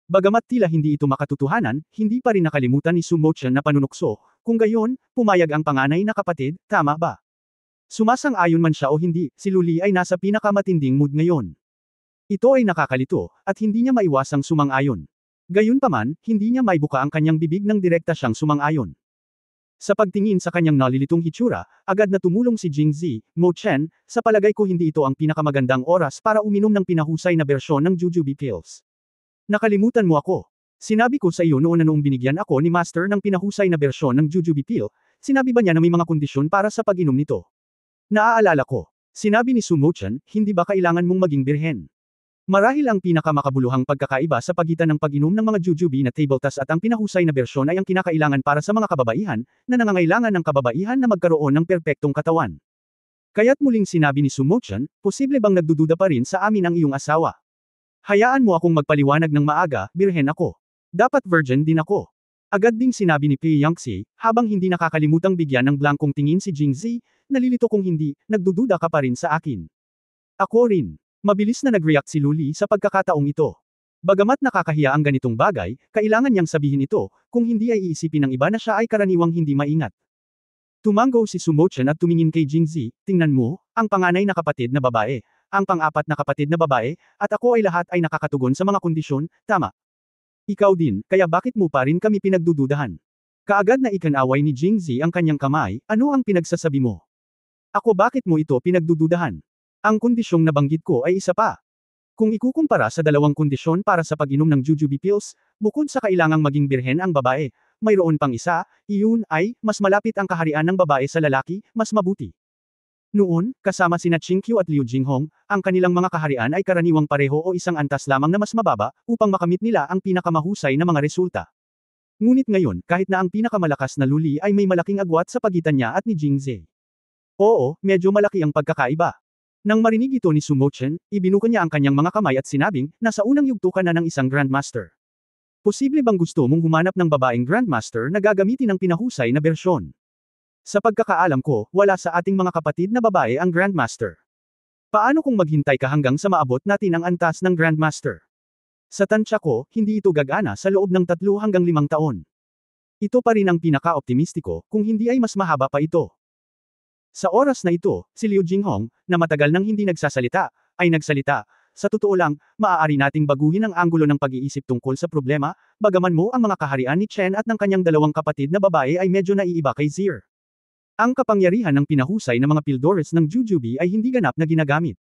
Bagamat tila hindi ito makatotohanan, hindi pa rin nakalimutan ni Sumochan na panunukso, kung gayon, pumayag ang panganay na kapatid, tama ba? Sumasang-ayon man siya o hindi, si Luli ay nasa pinakamatinding mood ngayon. Ito ay nakakalito, at hindi niya maiwasang sumang-ayon. Gayunpaman, hindi niya maibuka ang kanyang bibig nang direkta siyang sumang-ayon. Sa pagtingin sa kanyang nalilitong hitsura, agad na tumulong si Jingzi, Mo Chen, sa palagay ko hindi ito ang pinakamagandang oras para uminom ng pinahusay na bersyon ng Jujube Pills. Nakalimutan mo ako. Sinabi ko sa iyo noon na noong binigyan ako ni Master ng pinahusay na bersyon ng Jujube Pill, sinabi ba niya na may mga kondisyon para sa pag-inom nito? Naaalala ko. Sinabi ni Sumo-chan, hindi ba kailangan mong maging birhen? Marahil ang pinakamakabuluhang pagkakaiba sa pagitan ng pag-inom ng mga jujube na tabletas at ang pinahusay na bersyon ay ang kinakailangan para sa mga kababaihan, na nangangailangan ng kababaihan na magkaroon ng perpektong katawan. Kaya't muling sinabi ni Sumo-chan, posible bang nagdududa pa rin sa amin ang iyong asawa? Hayaan mo akong magpaliwanag ng maaga, birhen ako. Dapat virgin din ako. Agad ding sinabi ni Pi Yangxi, habang hindi nakakalimutang bigyan ng blankong tingin si Jingzi, nalilito kung hindi, nagdududa ka pa rin sa akin. Ako rin. Mabilis na nag-react si Luli sa pagkakataong ito. Bagamat nakakahiya ang ganitong bagay, kailangan niyang sabihin ito, kung hindi ay iisipin ng iba na siya ay karaniwang hindi maingat. Tumango si Sumo-chan at tumingin kay Jingzi, tingnan mo, ang panganay na kapatid na babae, ang pang-apat na kapatid na babae, at ako ay lahat ay nakakatugon sa mga kondisyon, tama. Ikaw din, kaya bakit mo pa rin kami pinagdududahan? Kaagad na ikanaway ni Jingzi ang kanyang kamay, ano ang pinagsasabi mo? Ako bakit mo ito pinagdududahan? Ang kondisyong nabanggit ko ay isa pa. Kung ikukumpara sa dalawang kondisyon para sa pag-inom ng Jujube Pills, bukod sa kailangang maging birhen ang babae, mayroon pang isa, iyon ay, mas malapit ang kaharian ng babae sa lalaki, mas mabuti. Noon, kasama sina Chingqiu at Liu Jinghong, ang kanilang mga kaharian ay karaniwang pareho o isang antas lamang na mas mababa, upang makamit nila ang pinakamahusay na mga resulta. Ngunit ngayon, kahit na ang pinakamalakas na Luli ay may malaking agwat sa pagitan niya at ni Jingzi. Oo, medyo malaki ang pagkakaiba. Nang marinig ito ni Sumo-chan, ibinuka niya ang kanyang mga kamay at sinabing, nasa unang yugto ka na ng isang Grandmaster. Posible bang gusto mong humanap ng babaeng Grandmaster na gagamitin ng pinahusay na bersyon? Sa pagkakaalam ko, wala sa ating mga kapatid na babae ang Grandmaster. Paano kung maghintay ka hanggang sa maabot natin ang antas ng Grandmaster? Sa tansya ko, hindi ito gagana sa loob ng 3 hanggang 5 taon. Ito pa rin ang pinaka-optimistiko, kung hindi ay mas mahaba pa ito. Sa oras na ito, si Liu Jinghong, na matagal nang hindi nagsasalita, ay nagsalita. Sa totoo lang, maaari nating baguhin ang anggulo ng pag-iisip tungkol sa problema, bagaman mo ang mga kaharian ni Chen at ng kanyang dalawang kapatid na babae ay medyo naiiba kay Zir. Ang kapangyarihan ng pinahusay na mga pildores ng Jujube ay hindi ganap na ginagamit.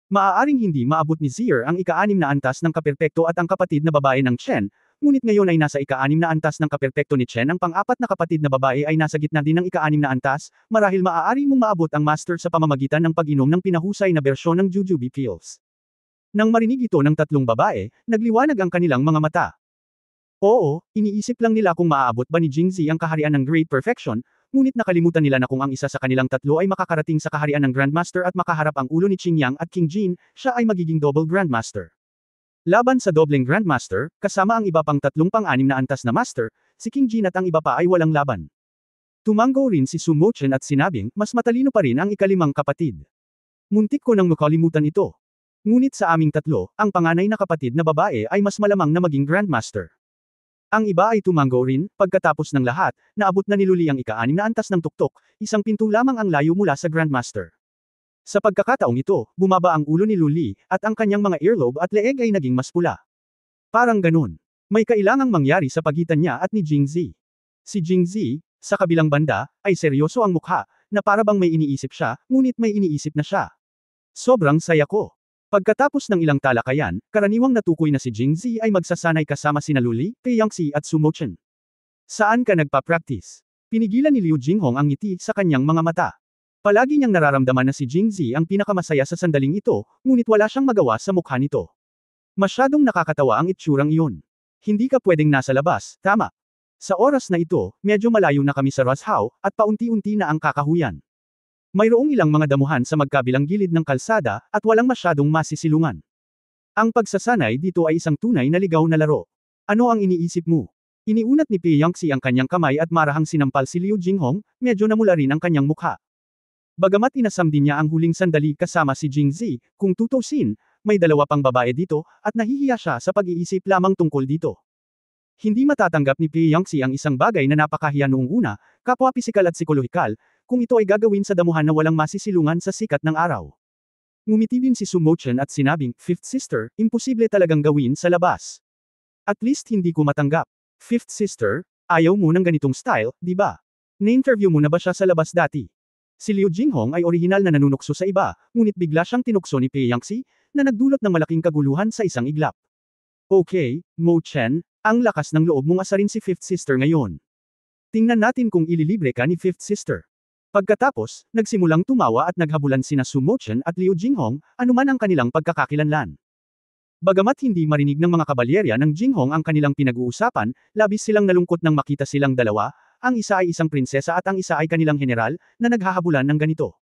Maaaring hindi maabot ni Zir ang ika-6 na antas ng kaperpekto at ang kapatid na babae ng Chen, ngunit ngayon ay nasa ika-6 na antas ng kaperpekto ni Chen ang pang-4 na kapatid na babae ay nasa gitna din ng ika-6 na antas, marahil maaari mong maabot ang master sa pamamagitan ng pag-inom ng pinahusay na bersyon ng Jujube Pills. Nang marinig ito ng 3 babae, nagliwanag ang kanilang mga mata. Oo, iniisip lang nila kung maaabot ba ni Jingzi ang kaharian ng Great Perfection, ngunit nakalimutan nila na kung ang isa sa kanilang 3 ay makakarating sa kaharian ng Grandmaster at makaharap ang ulo ni Qingyang at King Jin, siya ay magiging double Grandmaster. Laban sa dobleng Grandmaster, kasama ang iba pang 3 pang-6 na antas na Master, si King Jin at ang iba pa ay walang laban. Tumango rin si Sumo-chan at sinabing, mas matalino pa rin ang ika-5 kapatid. Muntik ko nang makalimutan ito. Ngunit sa aming 3, ang panganay na kapatid na babae ay mas malamang na maging Grandmaster. Ang iba ay tumango rin, pagkatapos ng lahat, naabot na ni Luli ang ika-6 na antas ng tuktok, isang pinto lamang ang layo mula sa Grandmaster. Sa pagkakataong ito, bumaba ang ulo ni Luli, at ang kanyang mga earlobe at leeg ay naging mas pula. Parang ganun. May kailangang mangyari sa pagitan niya at ni Jingzi. Si Jingzi, sa kabilang banda, ay seryoso ang mukha, na para bang may iniisip siya, ngunit may iniisip na siya. Sobrang saya ko. Pagkatapos ng ilang talakayan, karaniwang natukoy na si Jingzi ay magsasanay kasama sina Luli, Pi Yangxi at Sumo-chan. Saan ka nagpa-practice? Pinigilan ni Liu Jinghong ang ngiti sa kanyang mga mata. Palagi niyang nararamdaman na si Jingzi ang pinakamasaya sa sandaling ito, ngunit wala siyang magawa sa mukha nito. Masyadong nakakatawa ang itsurang iyon. Hindi ka pwedeng nasa labas, tama. Sa oras na ito, medyo malayo na kami sa Roshow, at paunti-unti na ang kakahuyan. Mayroong ilang mga damuhan sa magkabilang gilid ng kalsada, at walang masyadong masisilungan. Ang pagsasanay dito ay isang tunay na ligaw na laro. Ano ang iniisip mo? Iniunat ni Pi Yangxi ang kanyang kamay at marahang sinampal si Liu Jinghong, medyo namula rin ang kanyang mukha. Bagamat inasam din niya ang huling sandali kasama si Jingzi, kung tutusin, may 2 pang babae dito, at nahihiya siya sa pag-iisip lamang tungkol dito. Hindi matatanggap ni Pi Yangxi ang isang bagay na napakahiya noong una, kapwa pisikal at psikolohikal, kung ito ay gagawin sa damuhan na walang masisilungan sa sikat ng araw. Ngumiti din si Sumo-chan at sinabing, Fifth Sister, imposible talagang gawin sa labas. At least hindi ko matanggap. Fifth Sister, ayaw mo ng ganitong style, di ba? Na-interview mo na ba siya sa labas dati? Si Liu Jinghong ay orihinal na nanunukso sa iba, ngunit bigla siyang tinukso ni Pi Yangxi, na nagdulot ng malaking kaguluhan sa isang iglap. Okay, Mo Chen, ang lakas ng loob mong asarin si Fifth Sister ngayon. Tingnan natin kung ililibre ka ni Fifth Sister. Pagkatapos, nagsimulang tumawa at naghabulan sina Su Mo Chen at Liu Jinghong, anuman ang kanilang pagkakakilanlan. Bagamat hindi marinig ng mga kabalyerya ng Jinghong ang kanilang pinag-uusapan, labis silang nalungkot nang makita silang dalawa, ang isa ay isang prinsesa at ang isa ay kanilang general, na naghahabulan ng ganito.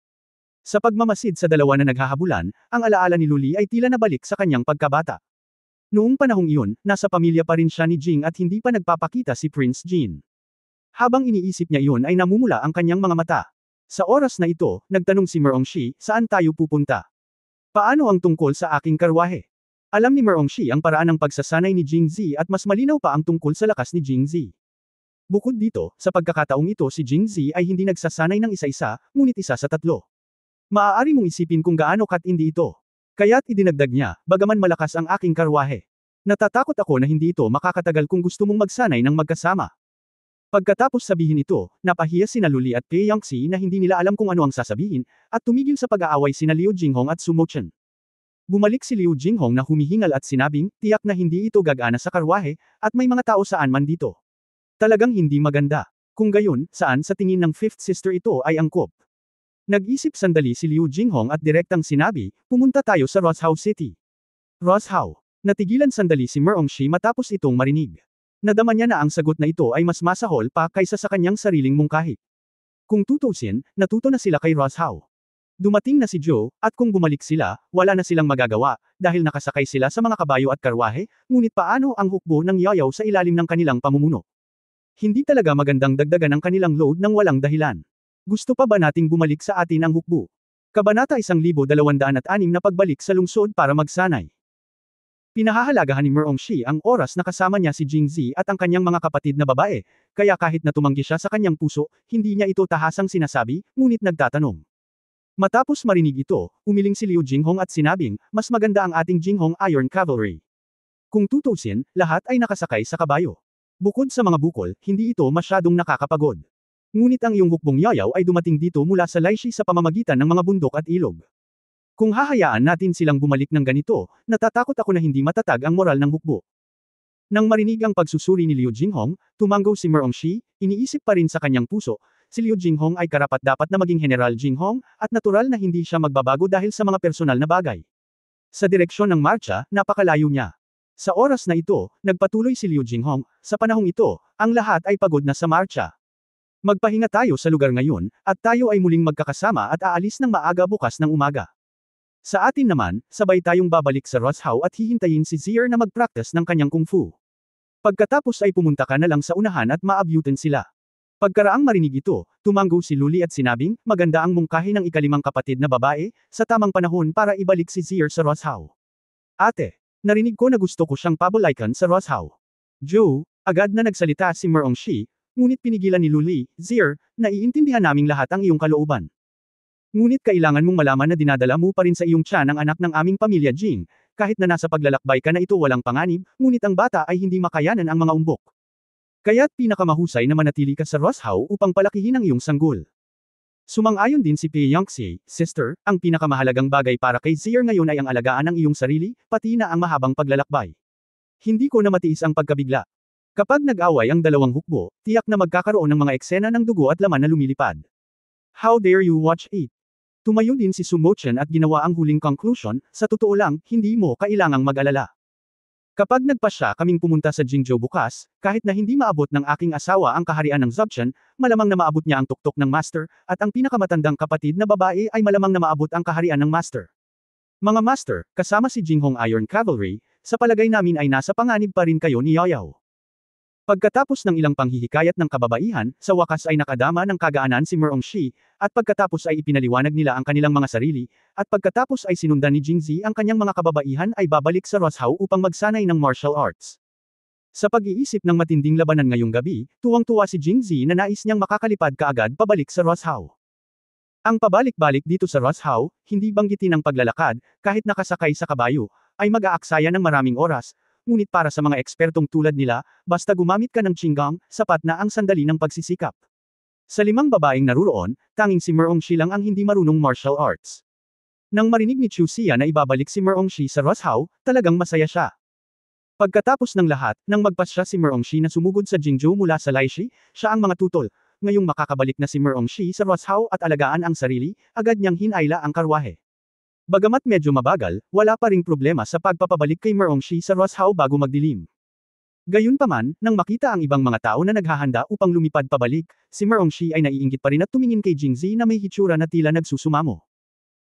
Sa pagmamasid sa dalawa na naghahabulan, ang alaala ni Luli ay tila nabalik sa kanyang pagkabata. Noong panahong iyon, nasa pamilya pa rin siya ni Jing at hindi pa nagpapakita si Prince Jin. Habang iniisip niya iyon ay namumula ang kanyang mga mata. Sa oras na ito, nagtanong si Merongshi, saan tayo pupunta? Paano ang tungkol sa aking karwahe? Alam ni Merongshi ang paraan ng pagsasanay ni Jingzi at mas malinaw pa ang tungkol sa lakas ni Jingzi. Bukod dito, sa pagkakataong ito si Jingzi ay hindi nagsasanay ng isa-isa, ngunit isa sa tatlo. Maaari mong isipin kung gaano katindi ito. Kaya't idinagdag niya, bagaman malakas ang aking karwahe. Natatakot ako na hindi ito makakatagal kung gusto mong magsanay ng magkasama. Pagkatapos sabihin ito, napahiya sina Luli at Pei Yangxi na hindi nila alam kung ano ang sasabihin, at tumigil sa pag-aaway sina Liu Jinghong at Su Mo Chen. Bumalik si Liu Jinghong na humihingal at sinabing, tiyak na hindi ito gagana sa karwahe, at may mga tao saan man dito. Talagang hindi maganda. Kung gayon, saan sa tingin ng Fifth Sister ito ay angkop? Nag-isip sandali si Liu Jinghong at direktang sinabi, pumunta tayo sa Roshao City. Roshao. Natigilan sandali si Merongshi matapos itong marinig. Nadama niya na ang sagot na ito ay mas masahol pa kaysa sa kanyang sariling mungkahi. Kung tutusin, natuto na sila kay Roshao. Dumating na si Joe, at kung bumalik sila, wala na silang magagawa, dahil nakasakay sila sa mga kabayo at karwahe, ngunit paano ang hukbo ng yayaw sa ilalim ng kanilang pamumuno? Hindi talaga magandang dagdagan ang kanilang load ng walang dahilan. Gusto pa ba nating bumalik sa atin ang hukbo? Kabanata 1206 na pagbalik sa lungsod para magsanay. Pinahahalagahan ni Merongshi ang oras na kasama niya si Jingzi at ang kanyang mga kapatid na babae, kaya kahit natumanggi siya sa kanyang puso, hindi niya ito tahasang sinasabi, ngunit nagtatanong. Matapos marinig ito, umiling si Liu Jinghong at sinabing, mas maganda ang ating Jinghong Iron Cavalry. Kung tutusin, lahat ay nakasakay sa kabayo. Bukod sa mga bukol, hindi ito masyadong nakakapagod. Ngunit ang iyong hukbong yayaw ay dumating dito mula sa Laishi sa pamamagitan ng mga bundok at ilog. Kung hahayaan natin silang bumalik ng ganito, natatakot ako na hindi matatag ang moral ng hukbo. Nang marinig ang pagsusuri ni Liu Jinghong, tumanggo si Merongshi, iniisip pa rin sa kanyang puso, si Liu Jinghong ay karapat-dapat na maging General Jinghong, at natural na hindi siya magbabago dahil sa mga personal na bagay. Sa direksyon ng marcha, napakalayo niya. Sa oras na ito, nagpatuloy si Liu Jinghong, sa panahong ito, ang lahat ay pagod na sa marcha. Magpahinga tayo sa lugar ngayon, at tayo ay muling magkakasama at aalis ng maaga bukas ng umaga. Sa atin naman, sabay tayong babalik sa Roshao at hihintayin si Zier na mag-practice ng kanyang kung fu. Pagkatapos ay pumunta ka na lang sa unahan at maabyutan sila. Pagkaraang marinig ito, tumanggo si Luli at sinabing, maganda ang mungkahi ng ikalimang kapatid na babae, sa tamang panahon para ibalik si Zier sa Roshao. Ate, narinig ko na gusto ko siyang pabulaykan sa Roshao. Joe, agad na nagsalita si Merongshi, ngunit pinigilan ni Luli, Zier, naiintindihan naming lahat ang iyong kalooban. Ngunit kailangan mong malaman na dinadala mo pa rin sa iyong tiyan ang anak ng aming pamilya Jing, kahit na nasa paglalakbay ka na ito walang panganib, ngunit ang bata ay hindi makayanan ang mga umbok. Kaya't pinakamahusay na manatili ka sa Roshao upang palakihin ang iyong sanggol. Sumang-ayon din si Pei Yangxi, sister, ang pinakamahalagang bagay para kay Zier ngayon ay ang alagaan ng iyong sarili, pati na ang mahabang paglalakbay. Hindi ko na matiis ang pagkabigla. Kapag nag-away ang dalawang hukbo, tiyak na magkakaroon ng mga eksena ng dugo at laman na lumilipad. How dare you watch it? Tumayo din si Su Mo Chen at ginawa ang huling conclusion, sa totoo lang, hindi mo kailangang mag-alala. Kapag nagpasya kaming pumunta sa Jingzhou bukas, kahit na hindi maabot ng aking asawa ang kaharian ng Zubchen, malamang na maabot niya ang tuktok ng master, at ang pinakamatandang kapatid na babae ay malamang na maabot ang kaharian ng master. Mga master, kasama si Jinghong Iron Cavalry, sa palagay namin ay nasa panganib pa rin kayo ni Yaoyao. Pagkatapos ng ilang panghihikayat ng kababaihan, sa wakas ay nakadama ng kagaanan si Merongshi, at pagkatapos ay ipinaliwanag nila ang kanilang mga sarili, at pagkatapos ay sinundan ni Jingzi ang kanyang mga kababaihan ay babalik sa Roshao upang magsanay ng martial arts. Sa pag-iisip ng matinding labanan ngayong gabi, tuwang-tuwa si Jingzi na nais niyang makakalipad kaagad pabalik sa Roshao. Ang pabalik-balik dito sa Roshao, hindi banggitin ang paglalakad, kahit nakasakay sa kabayo, ay mag-aaksaya ng maraming oras. Ngunit para sa mga ekspertong tulad nila, basta gumamit ka ng qinggang, sapat na ang sandali ng pagsisikap. Sa 5 babaeng naruroon, tanging si Merongshi lang ang hindi marunong martial arts. Nang marinig ni Chu Xia na ibabalik si Merongshi sa Roshao, talagang masaya siya. Pagkatapos ng lahat, nang magpasya si Merongshi na sumugod sa Jingzhou mula sa Laishi, siya ang mga tutol. Ngayong makakabalik na si Merongshi sa Roshao at alagaan ang sarili, agad niyang hinayla ang karwahe. Bagamat medyo mabagal, wala pa ring problema sa pagpapabalik kay Merongshi sa Roshao bago magdilim. Gayunpaman, nang makita ang ibang mga tao na naghahanda upang lumipad pabalik, si Merongshi ay naiinggit pa rin at tumingin kay Jingzi na may hitsura na tila nagsusumamo.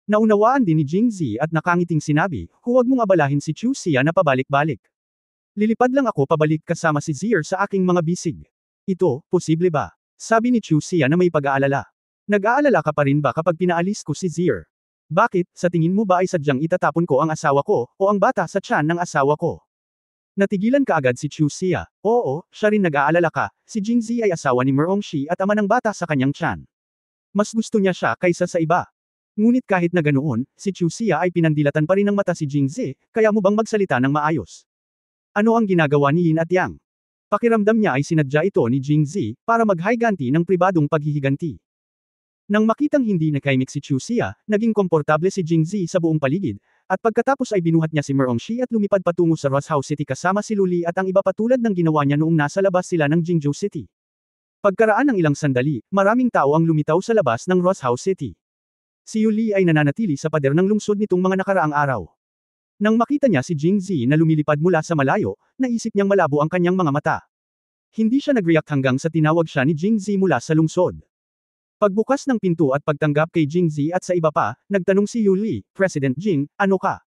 Naunawaan din ni Jingzi at nakangiting sinabi, huwag mong abalahin si Chu Xia na pabalik-balik. Lilipad lang ako pabalik kasama si Zier sa aking mga bisig. Ito, posible ba? Sabi ni Chu Xia na may pag-aalala. Nag-aalala ka pa rin ba kapag pinaalis ko si Zier? Bakit, sa tingin mo ba ay sadyang itatapon ko ang asawa ko, o ang bata sa tiyan ng asawa ko? Natigilan ka agad si Chu Xia. Oo, siya rin nag-aalala ka, si Jingzi ay asawa ni Merongshi at ama ng bata sa kanyang tiyan. Mas gusto niya siya kaysa sa iba. Ngunit kahit na ganoon, si Chu Xia ay pinandilatan pa rin ng mata si Jingzi, kaya mo bang magsalita ng maayos? Ano ang ginagawa ni Yin at Yang? Pakiramdam niya ay sinadya ito ni Jingzi, para maghiganti ng pribadong paghihiganti. Nang makitang hindi nakaimik si Chu Xia, naging komportable si Jingzi sa buong paligid, at pagkatapos ay binuhat niya si Merongshi at lumipad patungo sa Roshao City kasama si Luli at ang iba patulad ng ginawa niya noong nasa labas sila ng Jingzhou City. Pagkaraan ng ilang sandali, maraming tao ang lumitaw sa labas ng Roshao City. Si Yuli ay nananatili sa pader ng lungsod nitong mga nakaraang araw. Nang makita niya si Jingzi na lumilipad mula sa malayo, naisip niyang malabo ang kanyang mga mata. Hindi siya nag-react hanggang sa tinawag siya ni Jingzi mula sa lungsod. Pagbukas ng pinto at pagtanggap kay Jingzi at sa iba pa, nagtanong si Yuli, President Jing, ano ka?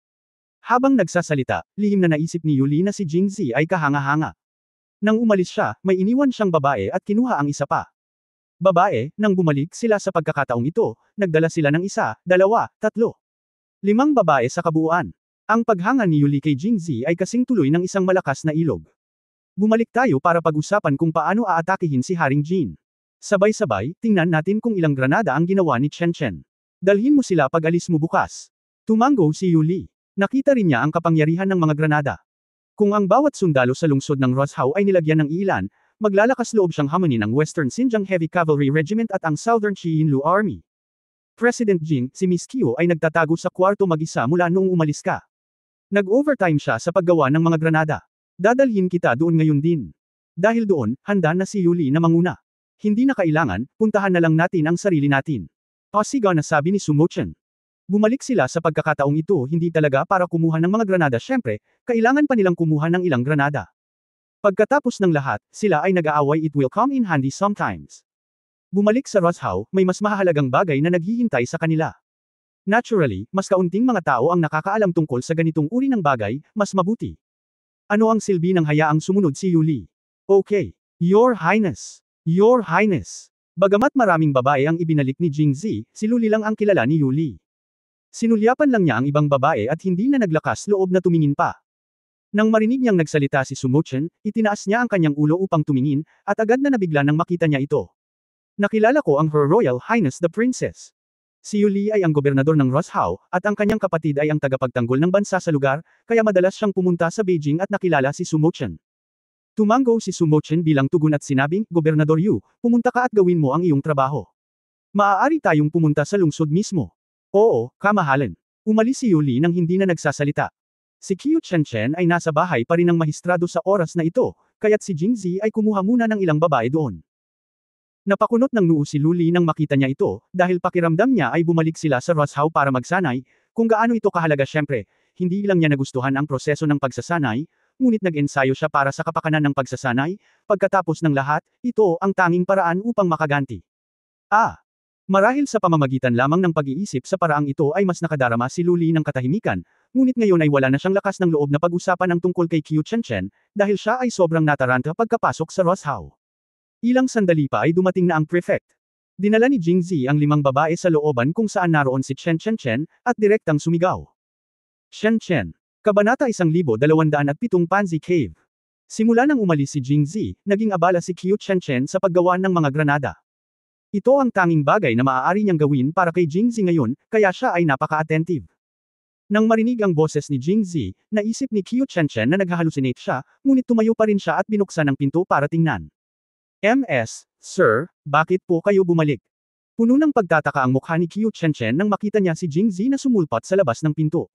Habang nagsasalita, lihim na naisip ni Yuli na si Jingzi ay kahanga-hanga. Nang umalis siya, may iniwan siyang babae at kinuha ang isa pa. Babae, nang bumalik sila sa pagkakataong ito, nagdala sila ng isa, dalawa, tatlo. 5 babae sa kabuuan. Ang paghanga ni Yuli kay Jingzi ay kasing tuloy ng isang malakas na ilog. Bumalik tayo para pag-usapan kung paano aatakihin si Haring Jin. Sabay-sabay, tingnan natin kung ilang granada ang ginawa ni Chen Chen. Dalhin mo sila pag alis mo bukas. Tumango si Yuli. Nakita rin niya ang kapangyarihan ng mga granada. Kung ang bawat sundalo sa lungsod ng Roshao ay nilagyan ng ilan, maglalakas loob siyang hamunin ang Western Xinjiang Heavy Cavalry Regiment at ang Southern Qianlu Army. President Jing, si Miss Qiu ay nagtatago sa kwarto mag-isa mula noong umalis ka. Nag-overtime siya sa paggawa ng mga granada. Dadalhin kita doon ngayon din. Dahil doon, handa na si Yuli na manguna. Hindi na kailangan, puntahan na lang natin ang sarili natin. Pasigaw na sabi ni Sumo Chen. Bumalik sila sa pagkakataong ito hindi talaga para kumuha ng mga granada syempre, kailangan pa nilang kumuha ng ilang granada. Pagkatapos ng lahat, sila ay nag-aaway it will come in handy sometimes. Bumalik sa Roshao, may mas mahalagang bagay na naghihintay sa kanila. Naturally, mas kaunting mga tao ang nakakaalam tungkol sa ganitong uri ng bagay, mas mabuti. Ano ang silbi ng hayaang sumunod si Yuli? Okay. Your Highness. Your Highness. Bagamat maraming babae ang ibinalik ni Jingzi, si Luli lang ang kilala ni Yuli. Sinulyapan lang niya ang ibang babae at hindi na naglakas loob na tumingin pa. Nang marinig niyang nagsalita si Sumo Chen, itinaas niya ang kanyang ulo upang tumingin, at agad na nabigla nang makita niya ito. Nakilala ko ang Her Royal Highness the Princess. Si Yuli ay ang gobernador ng Roshao, at ang kanyang kapatid ay ang tagapagtanggol ng bansa sa lugar, kaya madalas siyang pumunta sa Beijing at nakilala si Sumo Chen. Tumango si Sumo Chen bilang tugon at sinabing, Gobernador Yu, pumunta ka at gawin mo ang iyong trabaho. Maaari tayong pumunta sa lungsod mismo. Oo, kamahalan. Umalis si Yuli nang hindi na nagsasalita. Si Qiu Chen ay nasa bahay pa rin ng mahistrado sa oras na ito, kaya't si Jingzi ay kumuha muna ng ilang babae doon. Napakunot ng noo si Luli nang makita niya ito, dahil pakiramdam niya ay bumalik sila sa Roshao para magsanay, kung gaano ito kahalaga syempre, hindi lang niya nagustuhan ang proseso ng pagsasanay, ngunit nag-ensayo siya para sa kapakanan ng pagsasanay, pagkatapos ng lahat, ito ang tanging paraan upang makaganti. Marahil sa pamamagitan lamang ng pag-iisip sa paraang ito ay mas nakadarama si Luli ng katahimikan, ngunit ngayon ay wala na siyang lakas ng loob na pag-usapan ang tungkol kay Qiu Chen, dahil siya ay sobrang nataranta pagkapasok sa Roshao. Ilang sandali pa ay dumating na ang prefect. Dinala ni Jingzi ang 5 babae sa looban kung saan naroon si Chen, at direktang sumigaw. Chen. Kabanata 1207 Panzi Cave. Simula nang umalis si Jingzi, naging abala si Qiu Chen sa paggawa ng mga granada. Ito ang tanging bagay na maaari niyang gawin para kay Jingzi ngayon, kaya siya ay napaka-attentive. Nang marinig ang boses ni Jingzi, naisip ni Qiu Chen na naghahalusinate siya, ngunit tumayo pa rin siya at binuksan ang pinto para tingnan. Sir, bakit po kayo bumalik? Puno ng pagtataka ang mukha ni Qiu Chen nang makita niya si Jingzi na sumulpat sa labas ng pinto.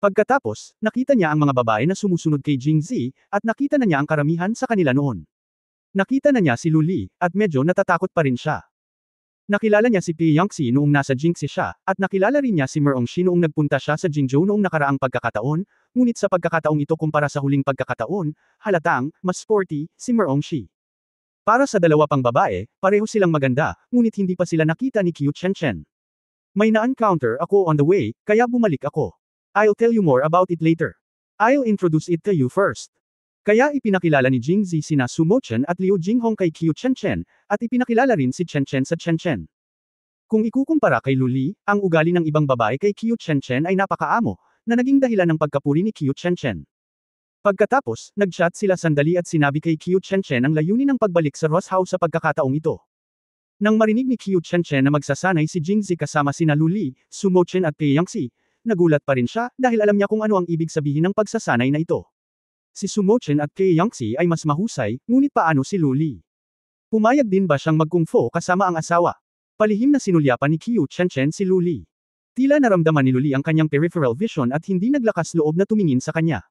Pagkatapos, nakita niya ang mga babae na sumusunod kay Jingzi, at nakita na niya ang karamihan sa kanila noon. Nakita na niya si Luli, at medyo natatakot pa rin siya. Nakilala niya si Pi Yangxi noong nasa Jingxi siya, at nakilala rin niya si Merongshi noong nagpunta siya sa Jingzhou noong nakaraang pagkakataon, ngunit sa pagkakataong ito kumpara sa huling pagkakataon, halatang, mas sporty, si Merongshi. Para sa dalawa pang babae, pareho silang maganda, ngunit hindi pa sila nakita ni Qiu Chenchen. May na-encounter ako on the way, kaya bumalik ako. I'll tell you more about it later. I'll introduce it to you first. Kaya ipinakilala ni Jingzi sina Su Mochen at Liu Jinghong kay Qiu Chenchen, at ipinakilala rin si Chenchen sa Chenchen. Kung ikukumpara kay Luli, ang ugali ng ibang babae kay Qiu Chenchen ay napakaamo, na naging dahilan ng pagkapuri ni Qiu Chenchen. Pagkatapos, nag-chat sila sandali at sinabi kay Qiu Chenchen ang layunin ng pagbalik sa Ross House sa pagkakataong ito. Nang marinig ni Qiu Chenchen na magsasanay si Jingzi kasama sina Luli, Su Mochen at Pi Yangxi, nagulat pa rin siya dahil alam niya kung ano ang ibig sabihin ng pagsasanay na ito. Si Su Mochen at Pi Yangxi ay mas mahusay, ngunit paano si Luli? Pumayag din ba siyang mag-kung fu kasama ang asawa? Palihim na sinulyapan ni Qiu Chenchen si Luli. Tila naramdaman ni Luli ang kanyang peripheral vision at hindi naglakas loob na tumingin sa kanya.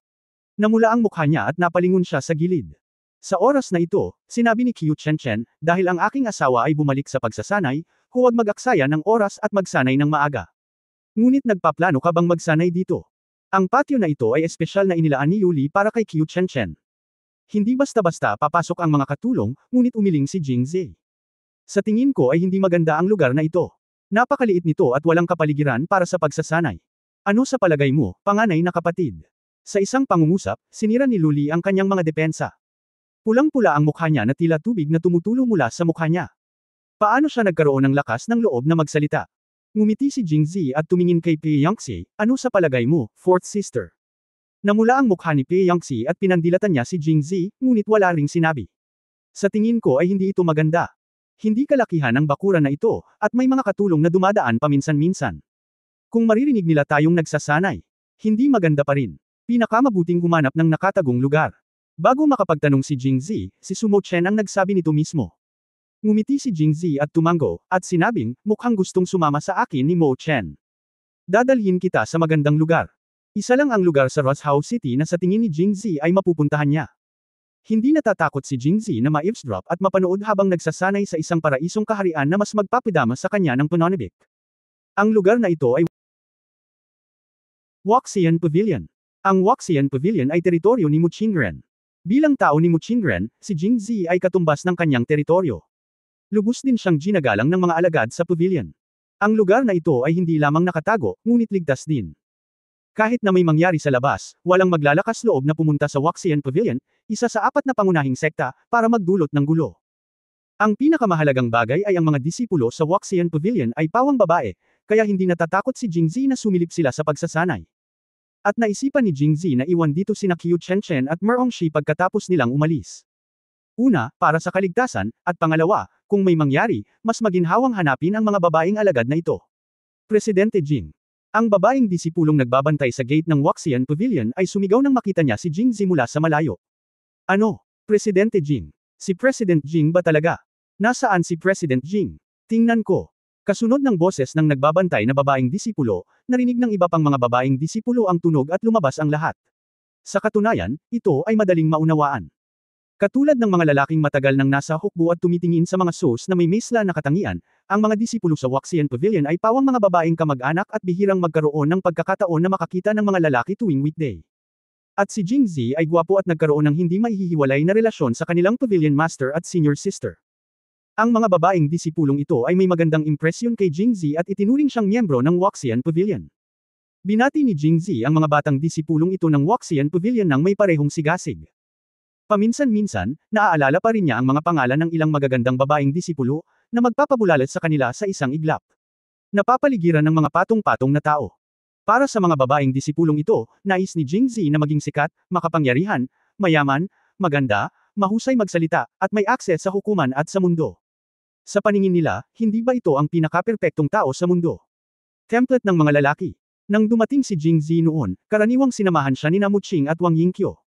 Namula ang mukha niya at napalingon siya sa gilid. Sa oras na ito, sinabi ni Qiu Chenchen, dahil ang aking asawa ay bumalik sa pagsasanay, huwag mag-aksaya ng oras at magsanay ng maaga. Ngunit nagpaplano ka bang magsanay dito? Ang patio na ito ay espesyal na inilaan ni Yuli para kay Qiu Chenchen. Hindi basta-basta papasok ang mga katulong, ngunit umiling si Jingzi. Sa tingin ko ay hindi maganda ang lugar na ito. Napakaliit nito at walang kapaligiran para sa pagsasanay. Ano sa palagay mo, panganay na kapatid? Sa isang pangungusap, sinira ni Luli ang kanyang mga depensa. Pulang-pula ang mukha niya na tila tubig na tumutulo mula sa mukha niya. Paano siya nagkaroon ng lakas ng loob na magsalita? Ngumiti si Jingzi at tumingin kay Pi Yangxi, ano sa palagay mo, fourth sister? Namula ang mukha ni Pi Yangxi at pinandilatan niya si Jingzi, ngunit wala ring sinabi. Sa tingin ko ay hindi ito maganda. Hindi kalakihan ang bakuran na ito, at may mga katulong na dumadaan paminsan-minsan. Kung maririnig nila tayong nagsasanay, hindi maganda pa rin. Pinakamabuting humanap ng nakatagong lugar. Bago makapagtanong si Jingzi, si Su Mochen ang nagsabi nito mismo. Ngumiti si Jingzi at tumango, at sinabing, mukhang gustong sumama sa akin ni Mo Chen. Dadalhin kita sa magandang lugar. Isa lang ang lugar sa Ross House City na sa tingin ni Jingzi ay mapupuntahan niya. Hindi natatakot si Jingzi na ma-eavesdrop at mapanood habang nagsasanay sa isang paraisong kaharian na mas magpapadama sa kanya ng pananabik. Ang lugar na ito ay Wuxian Pavilion. Ang Wuxian Pavilion ay teritoryo ni Mu Qingren. Bilang tao ni Mu Qingren, si Jingzi ay katumbas ng kanyang teritoryo. Lubos din siyang ginagalang ng mga alagad sa pavilion. Ang lugar na ito ay hindi lamang nakatago, ngunit ligtas din. Kahit na may mangyari sa labas, walang maglalakas loob na pumunta sa Wuxian Pavilion, isa sa 4 na pangunahing sekta, para magdulot ng gulo. Ang pinakamahalagang bagay ay ang mga disipulo sa Wuxian Pavilion ay pawang babae, kaya hindi natatakot si Jingzi na sumilip sila sa pagsasanay. At naisipan ni Jingzi na iwan dito sina Qiu Chenchen at Merongshi pagkatapos nilang umalis. Una, para sa kaligtasan, at pangalawa, kung may mangyari, mas maginhawang hanapin ang mga babaeng alagad na ito. Presidente Jing. Ang babaeng disipulong nagbabantay sa gate ng Wuxian Pavilion ay sumigaw nang makita niya si Jingzi mula sa malayo. Ano? Presidente Jing. Si President Jing ba talaga? Nasaan si President Jing? Tingnan ko. Kasunod ng boses ng nagbabantay na babaeng disipulo, narinig ng iba pang mga babaeng disipulo ang tunog at lumabas ang lahat. Sa katunayan, ito ay madaling maunawaan. Katulad ng mga lalaking matagal nang nasa hukbo at tumitingin sa mga shows na may mesla na katangian, ang mga disipulo sa Wuxian Pavilion ay pawang mga babaeng kamag-anak at bihirang magkaroon ng pagkakataon na makakita ng mga lalaki tuwing weekday. At si Jingzi ay gwapo at nagkaroon ng hindi maihihiwalay na relasyon sa kanilang pavilion master at senior sister. Ang mga babaeng disipulong ito ay may magandang impresyon kay Jingzi at itinuring siyang miyembro ng Wuxian Pavilion. Binati ni Jingzi ang mga batang disipulong ito ng Wuxian Pavilion nang may parehong sigasig. Paminsan-minsan, naaalala pa rin niya ang mga pangalan ng ilang magagandang babaeng disipulo, na magpapabulalat sa kanila sa isang iglap. Napapaligiran ng mga patong-patong na tao. Para sa mga babaeng disipulong ito, nais ni Jingzi na maging sikat, makapangyarihan, mayaman, maganda, mahusay magsalita, at may akses sa hukuman at sa mundo. Sa paningin nila, hindi ba ito ang pinakaperpektong tao sa mundo? Template ng mga lalaki. Nang dumating si Jingzi noon, karaniwang sinamahan siya ni Mu Qing at Wang Yingqiu.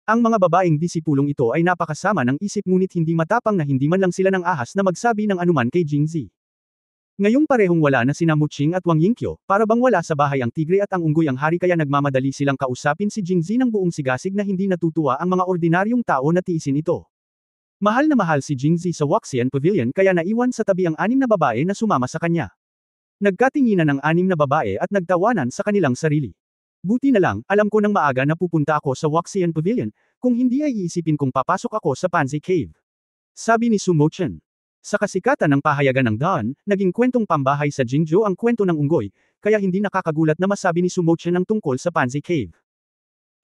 Ang mga babaeng disipulong ito ay napakasama ng isip ngunit hindi matapang na hindi man lang sila ng ahas na magsabi ng anuman kay Jingzi. Ngayong parehong wala na sina Muching at Wang Yingqiu, para bang wala sa bahay ang tigre at ang unggoy ang hari kaya nagmamadali silang kausapin si Jingzi ng buong sigasig na hindi natutuwa ang mga ordinaryong tao na tiisin ito. Mahal na mahal si Jingzi sa Wuxian Pavilion kaya naiwan sa tabi ang 6 na babae na sumama sa kanya. Nagkatinginan ang 6 na babae at nagtawanan sa kanilang sarili. Buti na lang, alam ko nang maaga na pupunta ako sa Wuxian Pavilion, kung hindi ay iisipin kong papasok ako sa Pansy Cave. Sabi ni Su Mochen. Sa kasikatan ng pahayagan ng Dawn, naging kwentong pambahay sa Jingzhou ang kwento ng unggoy, kaya hindi nakakagulat na masabi ni Su Mochen ang tungkol sa Pansy Cave.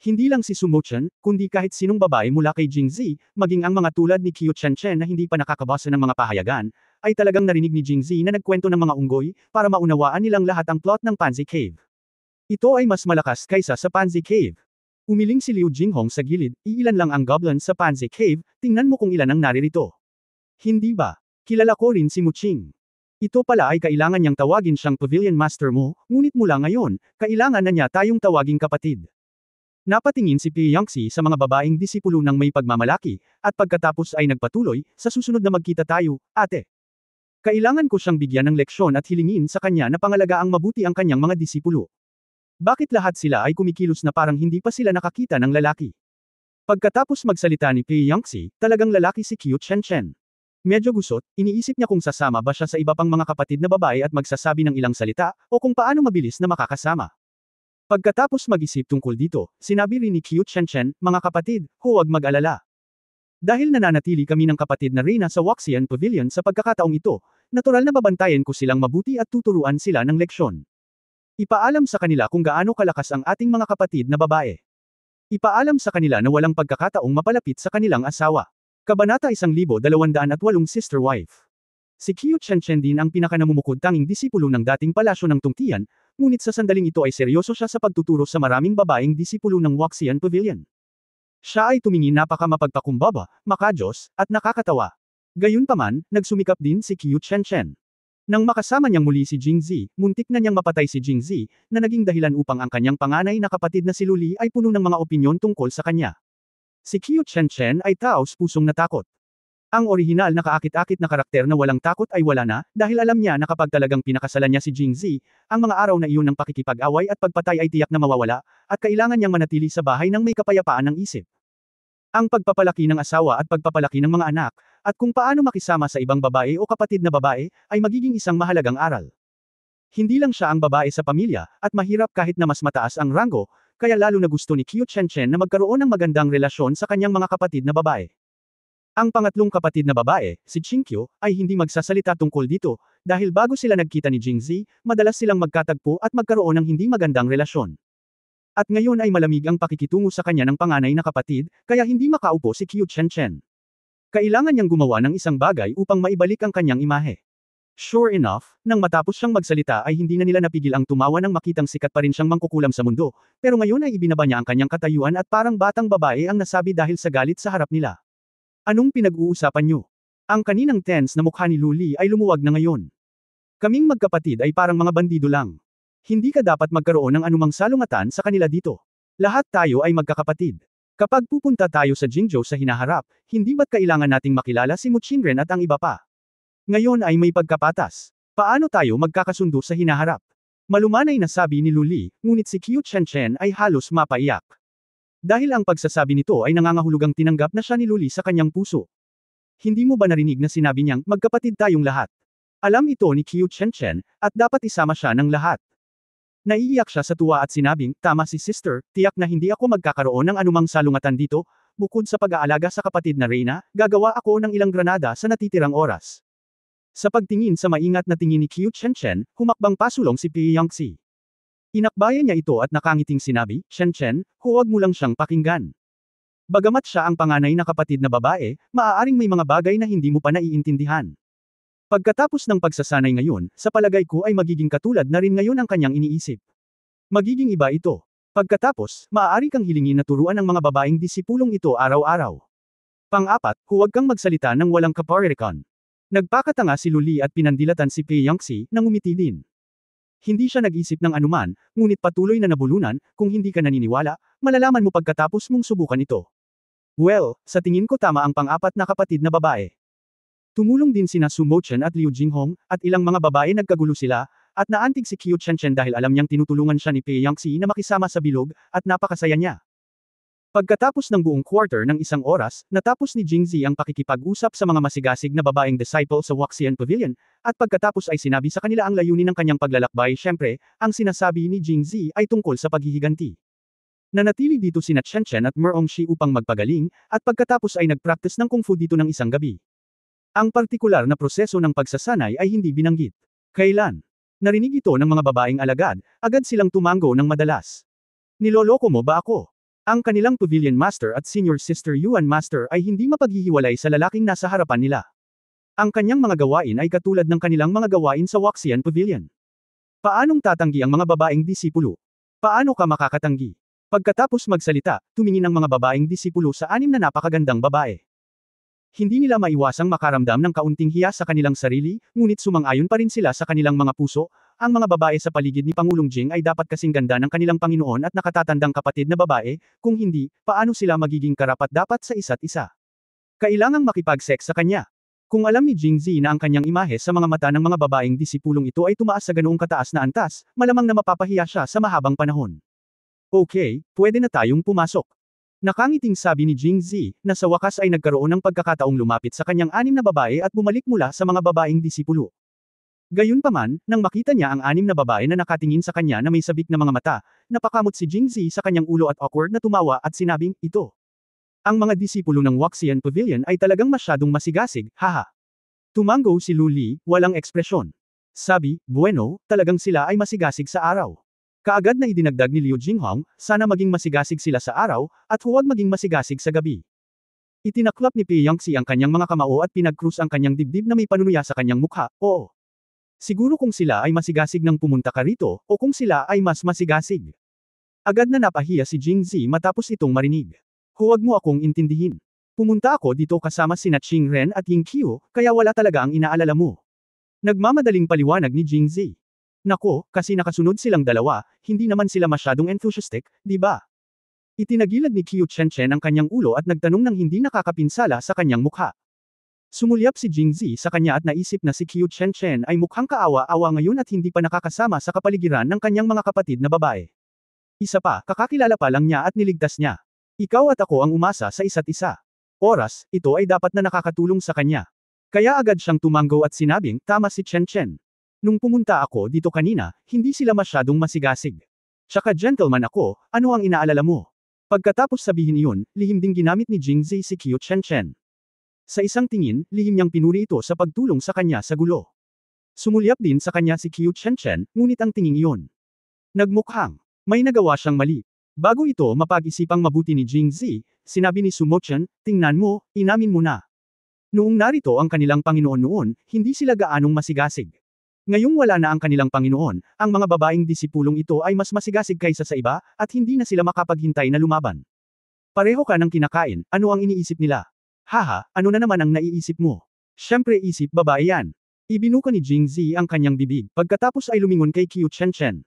Hindi lang si Su Mochen, kundi kahit sinong babae mula kay Jingzi, maging ang mga tulad ni Qiu Chenchen na hindi pa nakakabasa ng mga pahayagan, ay talagang narinig ni Jingzi na nagkwento ng mga unggoy, para maunawaan nilang lahat ang plot ng Pansy Cave. Ito ay mas malakas kaysa sa Pansy Cave. Umiling si Liu Jinghong sa gilid, iilan lang ang goblin sa Pansy Cave, tingnan mo kung ilan ang naririto. Hindi ba? Kilala ko rin si Muching. Ito pala ay kailangan niyang tawagin siyang Pavilion Master mo, ngunit mula ngayon, kailangan na niya tayong tawaging kapatid. Napatingin si Pi Yangxi sa mga babaeng disipulo ng may pagmamalaki, at pagkatapos ay nagpatuloy, sa susunod na magkita tayo, ate. Kailangan ko siyang bigyan ng leksyon at hilingin sa kanya na pangalagaang mabuti ang kanyang mga disipulo. Bakit lahat sila ay kumikilos na parang hindi pa sila nakakita ng lalaki? Pagkatapos magsalita ni Pi Yangxi, talagang lalaki si Qiu Chenchen. Medyo gusot, iniisip niya kung sasama ba siya sa iba pang mga kapatid na babae at magsasabi ng ilang salita, o kung paano mabilis na makakasama. Pagkatapos mag-isip tungkol dito, sinabi rin ni Qiu Chenchen, mga kapatid, huwag mag-alala. Dahil nananatili kami ng kapatid na reyna sa Wuxian Pavilion sa pagkakataong ito, natural na babantayan ko silang mabuti at tuturuan sila ng leksyon. Ipaalam sa kanila kung gaano kalakas ang ating mga kapatid na babae. Ipaalam sa kanila na walang pagkakataong mapalapit sa kanilang asawa. Kabanata 1208 Sister Wife. Si Qiu Chenchen din ang pinakanamumukod tanging disipulo ng dating palasyo ng Tungtian, ngunit sa sandaling ito ay seryoso siya sa pagtuturo sa maraming babaeng disipulo ng Wuxian Pavilion. Siya ay tumingin napaka mapagpakumbaba, makajos, at nakakatawa. Gayunpaman, nagsumikap din si Qiu Chenchen. Nang makasama niyang muli si Jingzi, muntik na niyang mapatay si Jingzi, na naging dahilan upang ang kanyang panganay na kapatid na si Luli ay puno ng mga opinyon tungkol sa kanya. Si Qiu Chenchen ay taos pusong natakot. Ang orihinal na kaakit-akit na karakter na walang takot ay wala na, dahil alam niya na kapag talagang pinakasalan niya si Jingzi, ang mga araw na iyon ng pakikipag-away at pagpatay ay tiyak na mawawala, at kailangan niyang manatili sa bahay ng may kapayapaan ng isip. Ang pagpapalaki ng asawa at pagpapalaki ng mga anak, at kung paano makisama sa ibang babae o kapatid na babae, ay magiging isang mahalagang aral. Hindi lang siya ang babae sa pamilya, at mahirap kahit na mas mataas ang ranggo, kaya lalo na gusto ni Qiu Chenchen na magkaroon ng magandang relasyon sa kanyang mga kapatid na babae. Ang pangatlong kapatid na babae, si Qingqiu, ay hindi magsasalita tungkol dito, dahil bago sila nagkita ni Jingzi, madalas silang magkatagpo at magkaroon ng hindi magandang relasyon. At ngayon ay malamig ang pakikitungo sa kanya ng panganay na kapatid, kaya hindi makaupo si Qiu Chenchen. Kailangan niyang gumawa ng isang bagay upang maibalik ang kanyang imahe. Sure enough, nang matapos siyang magsalita ay hindi na nila napigil ang tumawa nang makitang sikat pa rin siyang mangkukulam sa mundo, pero ngayon ay ibinaba niya ang kanyang katayuan at parang batang babae ang nasabi dahil sa galit sa harap nila. Anong pinag-uusapan niyo? Ang kaninang tense na mukha ni Luli ay lumuwag na ngayon. Kaming magkapatid ay parang mga bandido lang. Hindi ka dapat magkaroon ng anumang salungatan sa kanila dito. Lahat tayo ay magkakapatid. Kapag pupunta tayo sa Jingzhou sa hinaharap, hindi ba't kailangan nating makilala si Muchingren at ang iba pa? Ngayon ay may pagkapatas. Paano tayo magkakasundo sa hinaharap? Malumanay na sabi ni Luli, ngunit si Qiu Chenchen ay halos mapaiyak. Dahil ang pagsasabi nito ay nangangahulugang tinanggap na siya ni Luli sa kanyang puso. Hindi mo ba narinig na sinabi niyang, magkapatid tayong lahat? Alam ito ni Qiu Chenchen, at dapat isama siya ng lahat. Naiiyak siya sa tuwa at sinabing, tama si sister, tiyak na hindi ako magkakaroon ng anumang salungatan dito, bukod sa pag-aalaga sa kapatid na Reyna, gagawa ako ng ilang granada sa natitirang oras. Sa pagtingin sa maingat na tingin ni Qiu Chenchen, humakbang pasulong si Pi Yangxi. Inakbayan niya ito at nakangiting sinabi, Chenchen, huwag mo lang siyang pakinggan. Bagamat siya ang panganay na kapatid na babae, maaaring may mga bagay na hindi mo pa naiintindihan. Pagkatapos ng pagsasanay ngayon, sa palagay ko ay magiging katulad na rin ngayon ang kanyang iniisip. Magiging iba ito. Pagkatapos, maaari kang hilingin na turuan ang mga babaeng disipulong ito araw-araw. Pang-apat, huwag kang magsalita ng walang kaparirikan. Nagpakatanga si Luli at pinandilatan si Pi Yangxi, nang umiti din. Hindi siya nag-isip ng anuman, ngunit patuloy na nabulunan, kung hindi ka naniniwala, malalaman mo pagkatapos mong subukan ito. Well, sa tingin ko tama ang pang-apat na kapatid na babae. Tumulong din sina Su Mochen at Liu Jinghong, at ilang mga babae nagkagulo sila, at naantig si Qiu Chen dahil alam niyang tinutulungan siya ni Pei Yangxi na makisama sa bilog, at napakasaya niya. Pagkatapos ng buong quarter ng isang oras, natapos ni Jingzi ang pakikipag-usap sa mga masigasig na babaeng disciple sa Waxian Pavilion, at pagkatapos ay sinabi sa kanila ang layunin ng kanyang paglalakbay. Syempre, ang sinasabi ni Jingzi ay tungkol sa paghihiganti. Nanatili dito sina Chen at Merongshi upang magpagaling, at pagkatapos ay nagpractice ng kung fu dito ng isang gabi. Ang partikular na proseso ng pagsasanay ay hindi binanggit. Kailan? Narinig ito ng mga babaeng alagad, agad silang tumango ng madalas. Niloloko mo ba ako? Ang kanilang Pavilion Master at Senior Sister Yuan Master ay hindi mapaghihiwalay sa lalaking nasa harapan nila. Ang kanyang mga gawain ay katulad ng kanilang mga gawain sa Waxian Pavilion. Paanong tatanggi ang mga babaeng disipulo? Paano ka makakatanggi? Pagkatapos magsalita, tumingin ang mga babaeng disipulo sa anim na napakagandang babae. Hindi nila maiwasang makaramdam ng kaunting hiya sa kanilang sarili, ngunit sumang-ayon pa rin sila sa kanilang mga puso. Ang mga babae sa paligid ni Pangulong Jing ay dapat kasing ganda ng kanilang Panginoon at nakatatandang kapatid na babae, kung hindi, paano sila magiging karapat-dapat sa isa't isa? Kailangang makipag-sex sa kanya. Kung alam ni Jingzi na ang kanyang imahe sa mga mata ng mga babaeng disipulong ito ay tumaas sa ganoong kataas na antas, malamang na mapapahiya siya sa mahabang panahon. Okay, pwede na tayong pumasok. Nakangiting sabi ni Jingzi, na sa wakas ay nagkaroon ng pagkakataong lumapit sa kanyang anim na babae at bumalik mula sa mga babaeng disipulo. Gayunpaman, nang makita niya ang anim na babae na nakatingin sa kanya na may sabik na mga mata, napakamot si Jingzi sa kanyang ulo at awkward na tumawa at sinabing, ito. Ang mga disipulo ng Waxian Pavilion ay talagang masyadong masigasig, haha. Tumango si Lu Li, walang ekspresyon. Sabi, bueno, talagang sila ay masigasig sa araw. Kaagad na idinagdag ni Liu Jinghong, sana maging masigasig sila sa araw, at huwag maging masigasig sa gabi. Itinaklap ni Pei Yangxi ang kanyang mga kamao at pinag-krus ang kanyang dibdib na may panunuya sa kanyang mukha, oo. Siguro kung sila ay masigasig nang pumunta ka rito, o kung sila ay mas masigasig. Agad na napahiya si Jingzi matapos itong marinig. Huwag mo akong intindihin. Pumunta ako dito kasama sina Qing Ren at Ying Qiu, kaya wala talaga ang inaalala mo. Nagmamadaling paliwanag ni Jingzi. Nako, kasi nakasunod silang dalawa, hindi naman sila masyadong enthusiastic, di ba? Itinagilad ni Qiu Chen ang kanyang ulo at nagtanong ng hindi nakakapinsala sa kanyang mukha. Sumulyap si Jingzi sa kanya at naisip na si Qiu Chen ay mukhang kaawa-awa ngayon at hindi pa nakakasama sa kapaligiran ng kanyang mga kapatid na babae. Isa pa, kakakilala pa lang niya at niligtas niya. Ikaw at ako ang umasa sa isa't isa. Oras, ito ay dapat na nakakatulong sa kanya. Kaya agad siyang tumango at sinabing, tama si Chen. Nung pumunta ako dito kanina, hindi sila masyadong masigasig. Tsaka gentleman ako, ano ang inaalala mo? Pagkatapos sabihin iyon, lihim ding ginamit ni Jingzi si Qiu Chen. Sa isang tingin, lihim niyang pinuri ito sa pagtulong sa kanya sa gulo. Sumulyap din sa kanya si Qiu Chen, ngunit ang tingin iyon. Nagmukhang, may nagawa siyang mali. Bago ito mapag-isipang mabuti ni Jingzi, sinabi ni Su Mochen, tingnan mo, inamin mo na. Noong narito ang kanilang Panginoon noon, hindi sila gaanong masigasig. Ngayong wala na ang kanilang Panginoon, ang mga babaeng disipulong ito ay mas masigasig kaysa sa iba, at hindi na sila makapaghintay na lumaban. Pareho ka ng kinakain, ano ang iniisip nila? Haha, ano na naman ang naiisip mo? Siyempre isip babae yan. Ibinuka ni Jingzi ang kanyang bibig, pagkatapos ay lumingon kay Qiu Chen.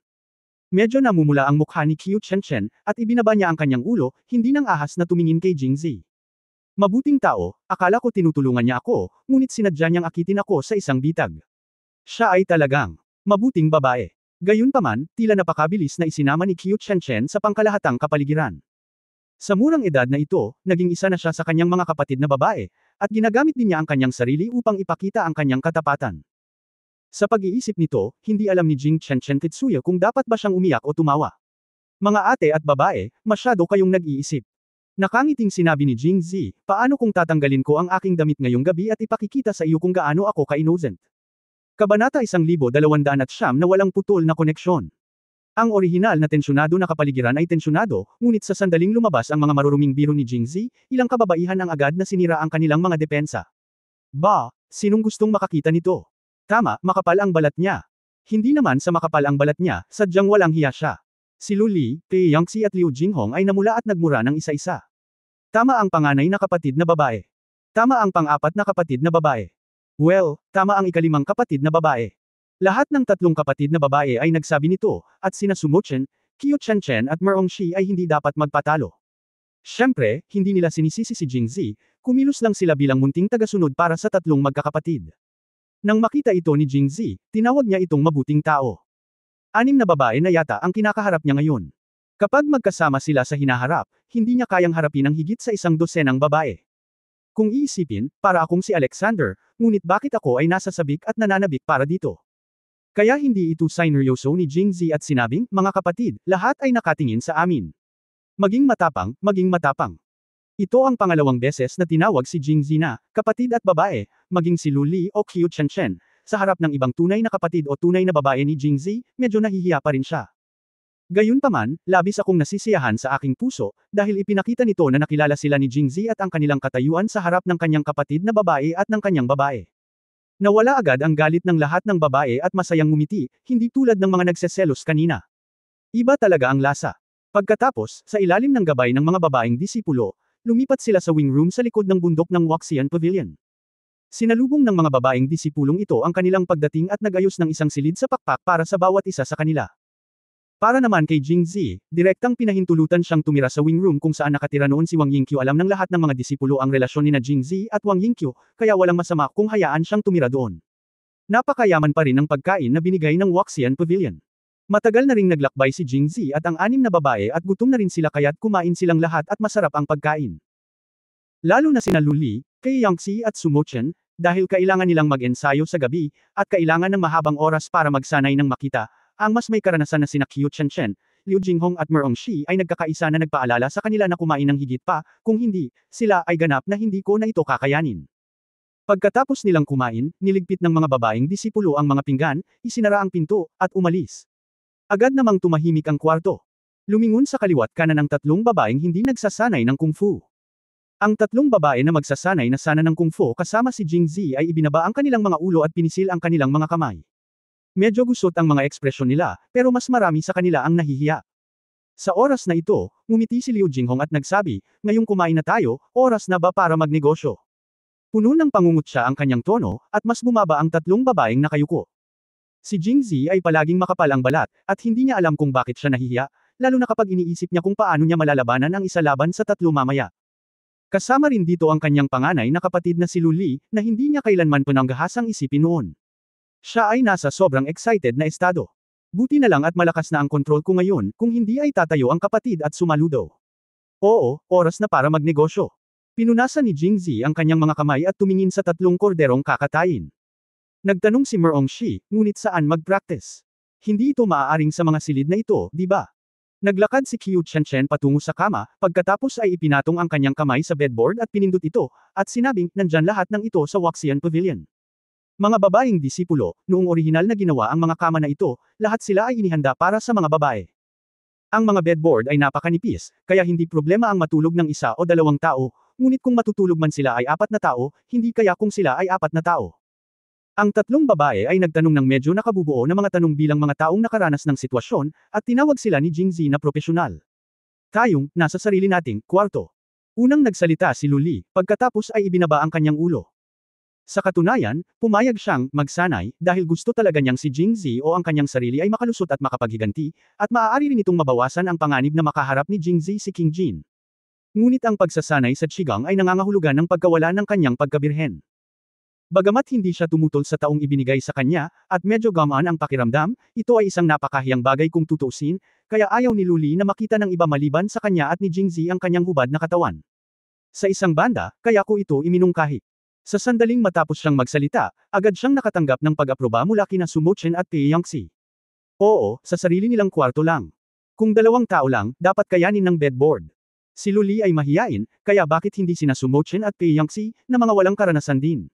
Medyo namumula ang mukha ni Qiu Chen, at ibinaba niya ang kanyang ulo, hindi nang ahas na tumingin kay Jingzi. Mabuting tao, akala ko tinutulungan niya ako, ngunit sinadya niyang akitin ako sa isang bitag. Siya ay talagang mabuting babae. Gayunpaman, tila napakabilis na isinama ni Qiu Chen sa pangkalahatang kapaligiran. Sa murang edad na ito, naging isa na siya sa kanyang mga kapatid na babae, at ginagamit din niya ang kanyang sarili upang ipakita ang kanyang katapatan. Sa pag-iisip nito, hindi alam ni Jing Chen Tetsuya kung dapat ba siyang umiyak o tumawa. Mga ate at babae, masyado kayong nag-iisip. Nakangiting sinabi ni Jingzi, paano kung tatanggalin ko ang aking damit ngayong gabi at ipakikita sa iyo kung gaano ako ka-innocent? Kabanata 1209 na walang putol na koneksyon. Ang orihinal na tensyonado na kapaligiran ay tensyonado, ngunit sa sandaling lumabas ang mga maruruming biro ni Jingzi, ilang kababaihan ang agad na sinira ang kanilang mga depensa. Ba, sinong gustong makakita nito? Tama, makapal ang balat niya. Hindi naman sa makapal ang balat niya, sadyang walang hiya siya. Si Lu Li, Pei Yangxi at Liu Jinghong ay namula at nagmura ng isa-isa. Tama ang panganay na kapatid na babae. Tama ang pang-apat na kapatid na babae. Well, tama ang ikalimang kapatid na babae. Lahat ng tatlong kapatid na babae ay nagsabi nito, at sina Su Mochen, Qiu Chen at Merongshi ay hindi dapat magpatalo. Siyempre, hindi nila sinisisi si Jingzi, kumilos lang sila bilang munting tagasunod para sa tatlong magkakapatid. Nang makita ito ni Jingzi, tinawag niya itong mabuting tao. 6 na babae na yata ang kinakaharap niya ngayon. Kapag magkasama sila sa hinaharap, hindi niya kayang harapin ang higit sa 100 babae. Kung iisipin, para akong si Alexander, ngunit bakit ako ay nasa sabik at nananabik para dito? Kaya hindi ito sineryoso ni Jingzi at sinabing, mga kapatid, lahat ay nakatingin sa amin. Maging matapang, maging matapang. Ito ang pangalawang beses na tinawag si Jingzi na, kapatid at babae, maging si Lu Li o Qiu Chenchen, sa harap ng ibang tunay na kapatid o tunay na babae ni Jingzi, medyo nahihiya pa rin siya. Gayunpaman, labis akong nasisiyahan sa aking puso, dahil ipinakita nito na nakilala sila ni Jingzi at ang kanilang katayuan sa harap ng kanyang kapatid na babae at ng kanyang babae. Nawala agad ang galit ng lahat ng babae at masayang ngumiti, hindi tulad ng mga nagseselos kanina. Iba talaga ang lasa. Pagkatapos, sa ilalim ng gabay ng mga babaeng disipulo, lumipat sila sa wing room sa likod ng bundok ng Waxian Pavilion. Sinalubong ng mga babaeng disipulong ito ang kanilang pagdating at nag-ayos ng isang silid sa pakpak para sa bawat isa sa kanila. Para naman kay Jingzi, direktang pinahintulutan siyang tumira sa wing room kung saan nakatira noon si Wang Yingqiu. Alam ng lahat ng mga disipulo ang relasyon ni Jingzi at Wang Yingqiu, kaya walang masama kung hayaan siyang tumira doon. Napakayaman pa rin ng pagkain na binigay ng Waxian Pavilion. Matagal na ring naglakbay si Jingzi at ang 6 na babae at gutom na rin sila kaya't kumain silang lahat at masarap ang pagkain. Lalo na sina Lu Li, Kay Yangxi at Sumo Chen, dahil kailangan nilang mag-ensayo sa gabi, at kailangan ng mahabang oras para magsanay ng makita, ang mas may karanasan na sina Qiu Chenchen, Liu Jinghong at Merong Shi ay nagkakaisa na nagpaalala sa kanila na kumain ng higit pa, kung hindi, sila ay ganap na hindi ko na ito kakayanin. Pagkatapos nilang kumain, niligpit ng mga babaeng disipulo ang mga pinggan, isinara ang pinto, at umalis. Agad namang tumahimik ang kwarto. Lumingon sa kaliwat kanan ng 3 babaeng hindi nagsasanay ng kung fu. Ang 3 babae na magsasanay na sana ng kung fu kasama si Jingzi ay ibinaba ang kanilang mga ulo at pinisil ang kanilang mga kamay. Medyo gusot ang mga ekspresyon nila, pero mas marami sa kanila ang nahihiya. Sa oras na ito, ngumiti si Liu Jinghong at nagsabi, ngayong kumain na tayo, oras na ba para magnegosyo? Puno ng pangungutya ang kanyang tono, at mas bumaba ang 3 babaeng nakayuko. Si Jingzi ay palaging makapal ang balat, at hindi niya alam kung bakit siya nahihiya, lalo na kapag iniisip niya kung paano niya malalabanan ang isa laban sa 3 mamaya. Kasama rin dito ang kanyang panganay na kapatid na si Lu Li, na hindi niya kailanman pananggahasang isipin noon. Siya ay nasa sobrang excited na estado. Buti na lang at malakas na ang kontrol ko ngayon, kung hindi ay tatayo ang kapatid at sumaludo. Oo, oras na para magnegosyo. Pinunasan ni Jingzi ang kanyang mga kamay at tumingin sa 3 korderong kakatayin. Nagtanong si Merong Shi, ngunit saan mag-practice? Hindi ito maaaring sa mga silid na ito, di ba? Naglakad si Qiu Chenchen patungo sa kama, pagkatapos ay ipinatong ang kanyang kamay sa bedboard at pinindot ito, at sinabing, nandyan lahat ng ito sa Waxian Pavilion. Mga babaeng disipulo, noong orihinal na ginawa ang mga kama na ito, lahat sila ay inihanda para sa mga babae. Ang mga bedboard ay napakanipis, kaya hindi problema ang matulog ng 1 o 2 tao, ngunit kung matutulog man sila ay 4 na tao, hindi kaya kung sila ay 4 na tao. Ang 3 babae ay nagtanong ng medyo nakabubuo na mga tanong bilang mga taong nakaranas ng sitwasyon, at tinawag sila ni Jingzi na propesyonal. Tayong, nasa sarili nating, kwarto. Unang nagsalita si Lu Li, pagkatapos ay ibinaba ang kanyang ulo. Sa katunayan, pumayag siyang magsanay dahil gusto talaga niyang si Jingzi o ang kanyang sarili ay makalusot at makapaghiganti, at maaari rin itong mabawasan ang panganib na makaharap ni Jingzi si King Jin. Ngunit ang pagsasanay sa Qigong ay nangangahulugan ng pagkawala ng kanyang pagkabirhen. Bagamat hindi siya tumutol sa taong ibinigay sa kanya, at medyo gamaan ang pakiramdam, ito ay isang napakahiyang bagay kung tutuusin, kaya ayaw ni Lu Li na makita ng iba maliban sa kanya at ni Jingzi ang kanyang hubad na katawan. Sa isang banda, kaya ko ito iminungkahi. Sa sandaling matapos siyang magsalita, agad siyang nakatanggap ng pag-aproba mula kina Sumo Chen at Pei Yangxi. Oo, sa sarili nilang kwarto lang. Kung 2 tao lang, dapat kayanin ng bedboard. Si Lu Li ay mahiyain, kaya bakit hindi sina Sumo Chen at Pei Yangxi, na mga walang karanasan din?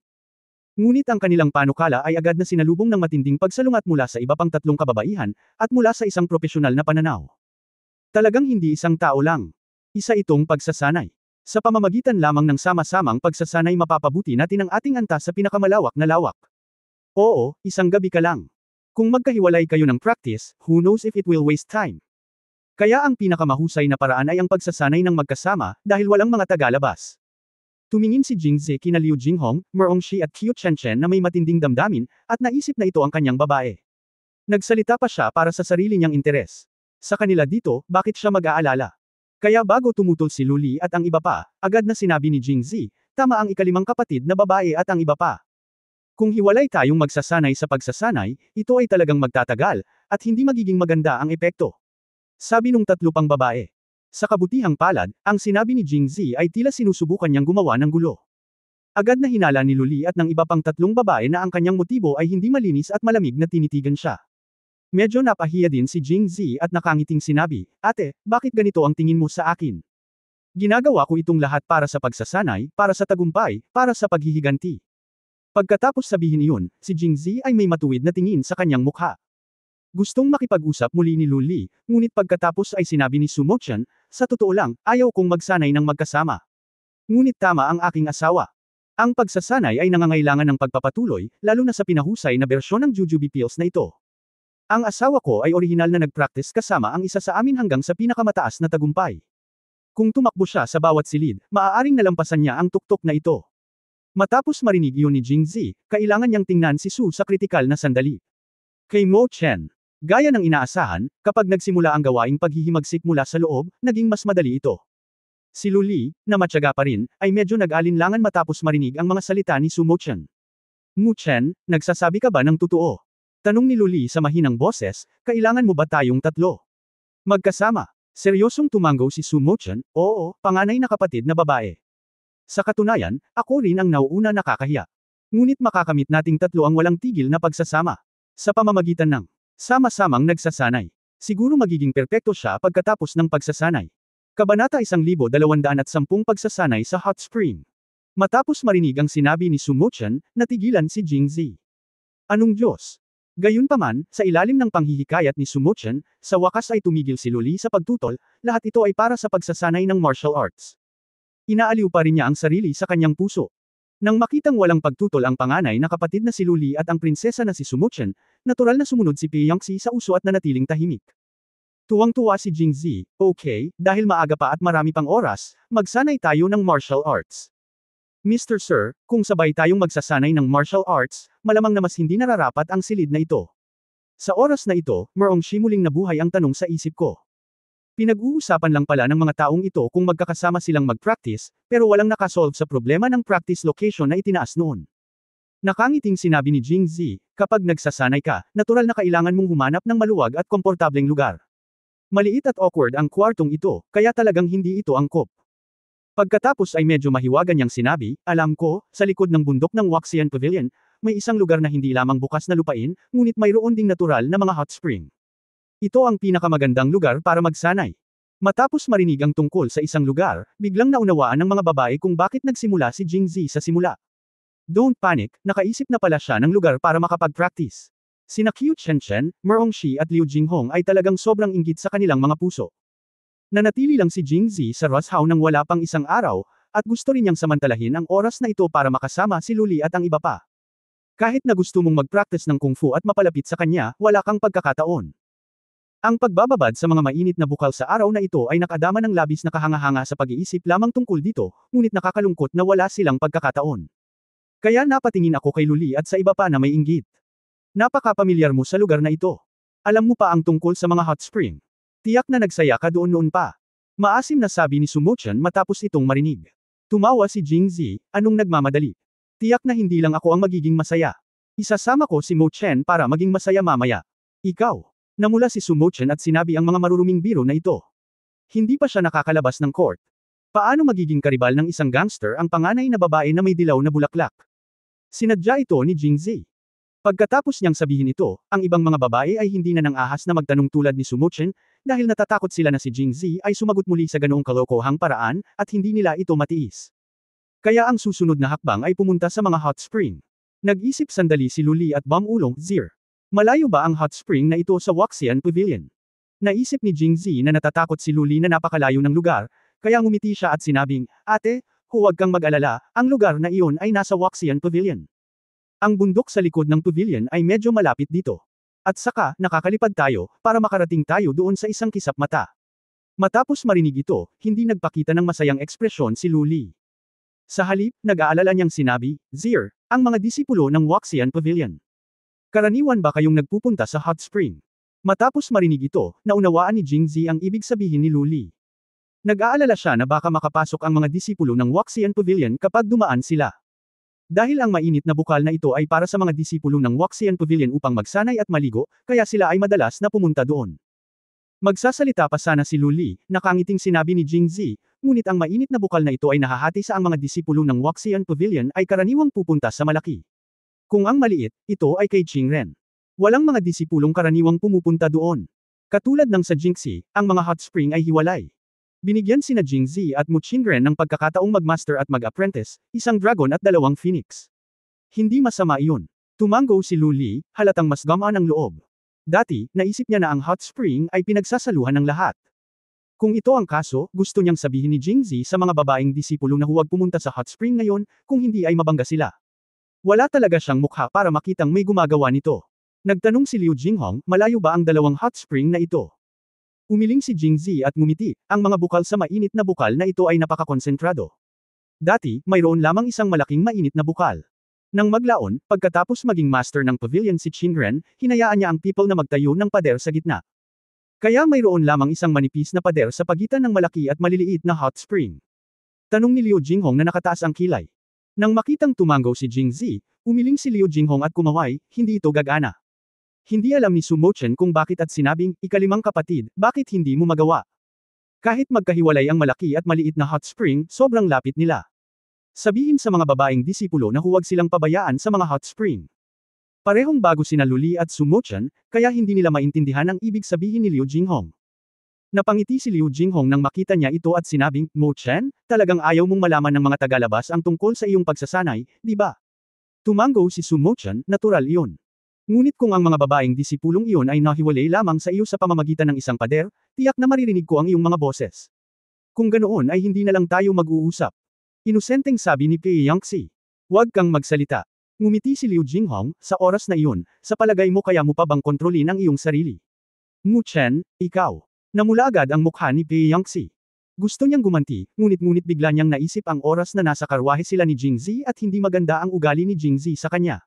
Ngunit ang kanilang panukala ay agad na sinalubong ng matinding pagsalungat mula sa iba pang 3 kababaihan, at mula sa isang propesyonal na pananaw. Talagang hindi isang tao lang. Isa itong pagsasanay. Sa pamamagitan lamang ng sama-samang pagsasanay mapapabuti natin ang ating antas sa pinakamalawak na lawak. Oo, isang gabi ka lang. Kung magkahiwalay kayo ng practice, who knows if it will waste time. Kaya ang pinakamahusay na paraan ay ang pagsasanay ng magkasama, dahil walang mga tagalabas. Tumingin si Jingzi kina Liu Jinghong, Merong Shi at Qiu Chenchen na may matinding damdamin, at naisip na ito ang kanyang babae. Nagsalita pa siya para sa sarili niyang interes. Sa kanila dito, bakit siya mag-aalala? Kaya bago tumutol si Luli at ang iba pa, agad na sinabi ni Jingzi, tama ang ikalimang kapatid na babae at ang iba pa. Kung hiwalay tayong magsasanay sa pagsasanay, ito ay talagang magtatagal, at hindi magiging maganda ang epekto. Sabi nung tatlo pang babae. Sa kabutihang palad, ang sinabi ni Jingzi ay tila sinusubukan niyang gumawa ng gulo. Agad na hinala ni Luli at ng iba pang tatlong babae na ang kanyang motibo ay hindi malinis at malamig na tinitigan siya. Medyo napahiya din si Jingzi at nakangiting sinabi, Ate, bakit ganito ang tingin mo sa akin? Ginagawa ko itong lahat para sa pagsasanay, para sa tagumpay, para sa paghihiganti. Pagkatapos sabihin iyon, si Jingzi ay may matuwid na tingin sa kanyang mukha. Gustong makipag-usap muli ni Luli, ngunit pagkatapos ay sinabi ni Sumo-chan, sa totoo lang, ayaw kong magsanay ng magkasama. Ngunit tama ang aking asawa. Ang pagsasanay ay nangangailangan ng pagpapatuloy, lalo na sa pinahusay na bersyon ng jujube pills na ito. Ang asawa ko ay orihinal na nag-practice kasama ang isa sa amin hanggang sa pinakamataas na tagumpay. Kung tumakbo siya sa bawat silid, maaaring nalampasan niya ang tuktok na ito. Matapos marinig iyon ni Jingzi, kailangan niyang tingnan si Su sa kritikal na sandali. Kay Mo Chen. Gaya ng inaasahan, kapag nagsimula ang gawaing paghihimagsik mula sa loob, naging mas madali ito. Si Luli, na matyaga pa rin, ay medyo nag-alinlangan matapos marinig ang mga salita ni Su Mo Chen. Mu Chen, nagsasabi ka ba ng totoo? Tanong ni Luli sa mahinang boses, kailangan mo ba tayong tatlo? Magkasama. Seryosong tumango si Su Mo Chen, oo, panganay na kapatid na babae. Sa katunayan, ako rin ang nauuna nakakahiya. Ngunit makakamit nating tatlo ang walang tigil na pagsasama. Sa pamamagitan ng sama-samang nagsasanay. Siguro magiging perpekto siya pagkatapos ng pagsasanay. Kabanata 1210 Pagsasanay sa Hot Spring. Matapos marinig ang sinabi ni Sumo-chan, natigilan si Jingzi. Anong Diyos? Gayunpaman, sa ilalim ng panghihikayat ni Sumo-chan, sa wakas ay tumigil si Luli sa pagtutol, lahat ito ay para sa pagsasanay ng martial arts. Inaaliw pa rin niya ang sarili sa kanyang puso. Nang makitang walang pagtutol ang panganay na kapatid na si Luli at ang prinsesa na si Sumo-chan, natural na sumunod si Piangxi sa uso at nanatiling tahimik. Tuwang-tuwa si Jingzi, okay, dahil maaga pa at marami pang oras, magsanay tayo ng martial arts. Mr. Sir, kung sabay tayong magsasanay ng martial arts, malamang na mas hindi nararapat ang silid na ito. Sa oras na ito, mayroong simuling nabuhay ang tanong sa isip ko. Pinag-uusapan lang pala ng mga taong ito kung magkakasama silang mag-practice, pero walang nakasolve sa problema ng practice location na itinaas noon. Nakangiting sinabi ni Jingzi, kapag nagsasanay ka, natural na kailangan mong humanap ng maluwag at komportableng lugar. Maliit at awkward ang kwartong ito, kaya talagang hindi ito angkop. Pagkatapos ay medyo mahiwagan niyang sinabi, alam ko, sa likod ng bundok ng Waxian Pavilion, may isang lugar na hindi lamang bukas na lupain, ngunit mayroon ding natural na mga hot spring. Ito ang pinakamagandang lugar para magsanay. Matapos marinig ang tungkol sa isang lugar, biglang naunawaan ng mga babae kung bakit nagsimula si Jingzi sa simula. Don't panic, nakaisip na pala siya ng lugar para makapag-practice. Sina Qiu Chenchen, Merong Shi at Liu Jinghong ay talagang sobrang inggit sa kanilang mga puso. Nanatili lang si Jingzi sa Roshow nang wala pang isang araw, at gusto rin niyang samantalahin ang oras na ito para makasama si Luli at ang iba pa. Kahit na gusto mong mag-practice ng kung fu at mapalapit sa kanya, wala kang pagkakataon. Ang pagbababad sa mga mainit na bukal sa araw na ito ay nakadama ng labis na kahanga-hanga sa pag-iisip lamang tungkol dito, ngunit nakakalungkot na wala silang pagkakataon. Kaya napatingin ako kay Luli at sa iba pa na may inggit. Napaka-pamilyar mo sa lugar na ito. Alam mo pa ang tungkol sa mga hot spring. Tiyak na nagsaya ka doon noon pa. Maasim na sabi ni Sumo-chan matapos itong marinig. Tumawa si Jingzi, anong nagmamadali? Tiyak na hindi lang ako ang magiging masaya. Isasama ko si Mo Chen para maging masaya mamaya. Ikaw. Namula si Sumo-chan at sinabi ang mga maruruming biro na ito. Hindi pa siya nakakalabas ng court. Paano magiging karibal ng isang gangster ang panganay na babae na may dilaw na bulaklak? Sinadya ito ni Jingzi. Pagkatapos niyang sabihin ito, ang ibang mga babae ay hindi na nang ahas na magtanong tulad ni Sumo-chan, dahil natatakot sila na si Jingzi ay sumagot muli sa ganoong kalokohang paraan, at hindi nila ito matiis. Kaya ang susunod na hakbang ay pumunta sa mga hot spring. Nag-isip sandali si Luli at Bam-ulong, Zir. Malayo ba ang hot spring na ito sa Waxian Pavilion? Naisip ni Jingzi na natatakot si Luli na napakalayo ng lugar, kaya ngumiti siya at sinabing, Ate, huwag kang mag-alala, ang lugar na iyon ay nasa Waxian Pavilion. Ang bundok sa likod ng pavilion ay medyo malapit dito. At saka, nakakalipad tayo, para makarating tayo doon sa isang kisap mata. Matapos marinig ito, hindi nagpakita ng masayang ekspresyon si Luli. Sa halip, nag-aalala niyang sinabi, Zir, ang mga disipulo ng Waxian Pavilion. Karaniwan ba kayong nagpupunta sa hot spring? Matapos marinig ito, naunawaan ni Jingzi ang ibig sabihin ni Luli. Nag-aalala siya na baka makapasok ang mga disipulo ng Waxian Pavilion kapag dumaan sila. Dahil ang mainit na bukal na ito ay para sa mga disipulo ng Waxian Pavilion upang magsanay at maligo, kaya sila ay madalas na pumunta doon. Magsasalita pa sana si Lu Li, nakangiting sinabi ni Jingzi, ngunit ang mainit na bukal na ito ay nahahati sa ang mga disipulo ng Waxian Pavilion ay karaniwang pupunta sa malaki. Kung ang maliit, ito ay kay Qingren. Walang mga disipulong karaniwang pumupunta doon. Katulad ng sa Jingxi, ang mga hot spring ay hiwalay. Binigyan sina Jingzi at Mu Qingren ng pagkakataong mag-master at mag-apprentice, isang dragon at 2 phoenix. Hindi masama iyon. Tumango si Lu Li, halatang mas gamaan ang loob. Dati, naisip niya na ang hot spring ay pinagsasaluhan ng lahat. Kung ito ang kaso, gusto niyang sabihin ni Jingzi sa mga babaeng disipulo na huwag pumunta sa hot spring ngayon, kung hindi ay mabangga sila. Wala talaga siyang mukha para makitang may gumagawa nito. Nagtanong si Liu Jinghong, malayo ba ang 2 hot spring na ito? Umiling si Jingzi at ngumiti, ang mga bukal sa mainit na bukal na ito ay napakakonsentrado. Dati, mayroon lamang isang malaking mainit na bukal. Nang maglaon, pagkatapos maging master ng pavilion si Qingren, hinayaan niya ang people na magtayo ng pader sa gitna. Kaya mayroon lamang isang manipis na pader sa pagitan ng malaki at maliliit na hot spring. Tanong ni Liu Jinghong na nakataas ang kilay. Nang makitang tumango si Jingzi, umiling si Liu Jinghong at kumaway, hindi ito gagana. Hindi alam ni Su Mochen kung bakit at sinabing, ikalimang kapatid, bakit hindi mo magawa? Kahit magkahiwalay ang malaki at maliit na hot spring, sobrang lapit nila. Sabihin sa mga babaeng disipulo na huwag silang pabayaan sa mga hot spring. Parehong bago sina Lu Li at Su Mochen, kaya hindi nila maintindihan ang ibig sabihin ni Liu Jinghong. Napangiti si Liu Jinghong nang makita niya ito at sinabing, Mochen, talagang ayaw mong malaman ng mga tagalabas ang tungkol sa iyong pagsasanay, di ba? Tumango si Su Mochen, natural iyon. Ngunit kung ang mga babaeng disipulong iyon ay nahiwalay lamang sa iyo sa pamamagitan ng isang pader, tiyak na maririnig ko ang iyong mga boses. Kung ganoon ay hindi na lang tayo mag-uusap. Inosenteng sabi ni Pei Yangxi. Huwag kang magsalita. Ngumiti si Liu Jinghong, sa oras na iyon, sa palagay mo kaya mo pa bang kontrolin ang iyong sarili? Mu Chen, ikaw. Namula agad ang mukha ni Pei Yangxi. Gusto niyang gumanti, ngunit bigla niyang naisip ang oras na nasa karwahe sila ni Jingzi at hindi maganda ang ugali ni Jingzi sa kanya.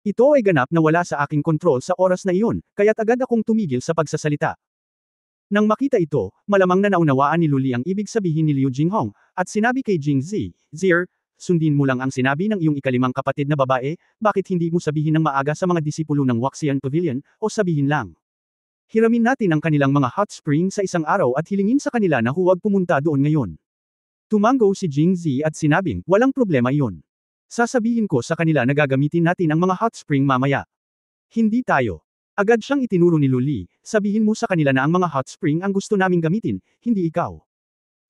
Ito ay ganap na wala sa aking kontrol sa oras na iyon, kaya't agad akong tumigil sa pagsasalita. Nang makita ito, malamang na naunawaan ni Lu Li ang ibig sabihin ni Liu Jinghong, at sinabi kay Jingzi, Zir, sundin mo lang ang sinabi ng iyong ikalimang kapatid na babae, bakit hindi mo sabihin ng maaga sa mga disipulo ng Waxian Pavilion, o sabihin lang. Hiramin natin ang kanilang mga hot spring sa isang araw at hilingin sa kanila na huwag pumunta doon ngayon. Tumango si Jingzi at sinabing, walang problema iyon. Sasabihin ko sa kanila na gagamitin natin ang mga hot spring mamaya. Hindi tayo. Agad siyang itinuro ni Lu Li, sabihin mo sa kanila na ang mga hot spring ang gusto naming gamitin, hindi ikaw.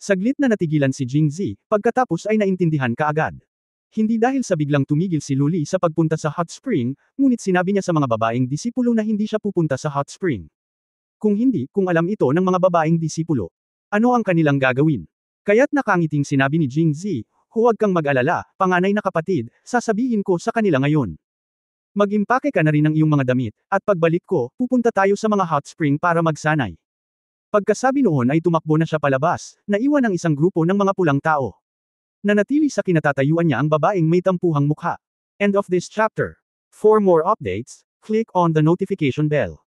Saglit na natigilan si Jingzi, pagkatapos ay naintindihan kaagad. Hindi dahil sa biglang tumigil si Lu Li sa pagpunta sa hot spring, ngunit sinabi niya sa mga babaeng disipulo na hindi siya pupunta sa hot spring. Kung hindi, kung alam ito ng mga babaeng disipulo, ano ang kanilang gagawin? Kaya't nakangiting sinabi ni Jingzi, huwag kang mag-alala, panganay na kapatid, sasabihin ko sa kanila ngayon. Mag-impake ka na rin ng iyong mga damit, at pagbalik ko, pupunta tayo sa mga hot spring para magsanay. Pagkasabi noon ay tumakbo na siya palabas, naiwan ang isang grupo ng mga pulang tao. Nanatili sa kinatatayuan niya ang babaeng may tampuhang mukha. End of this chapter. For more updates, click on the notification bell.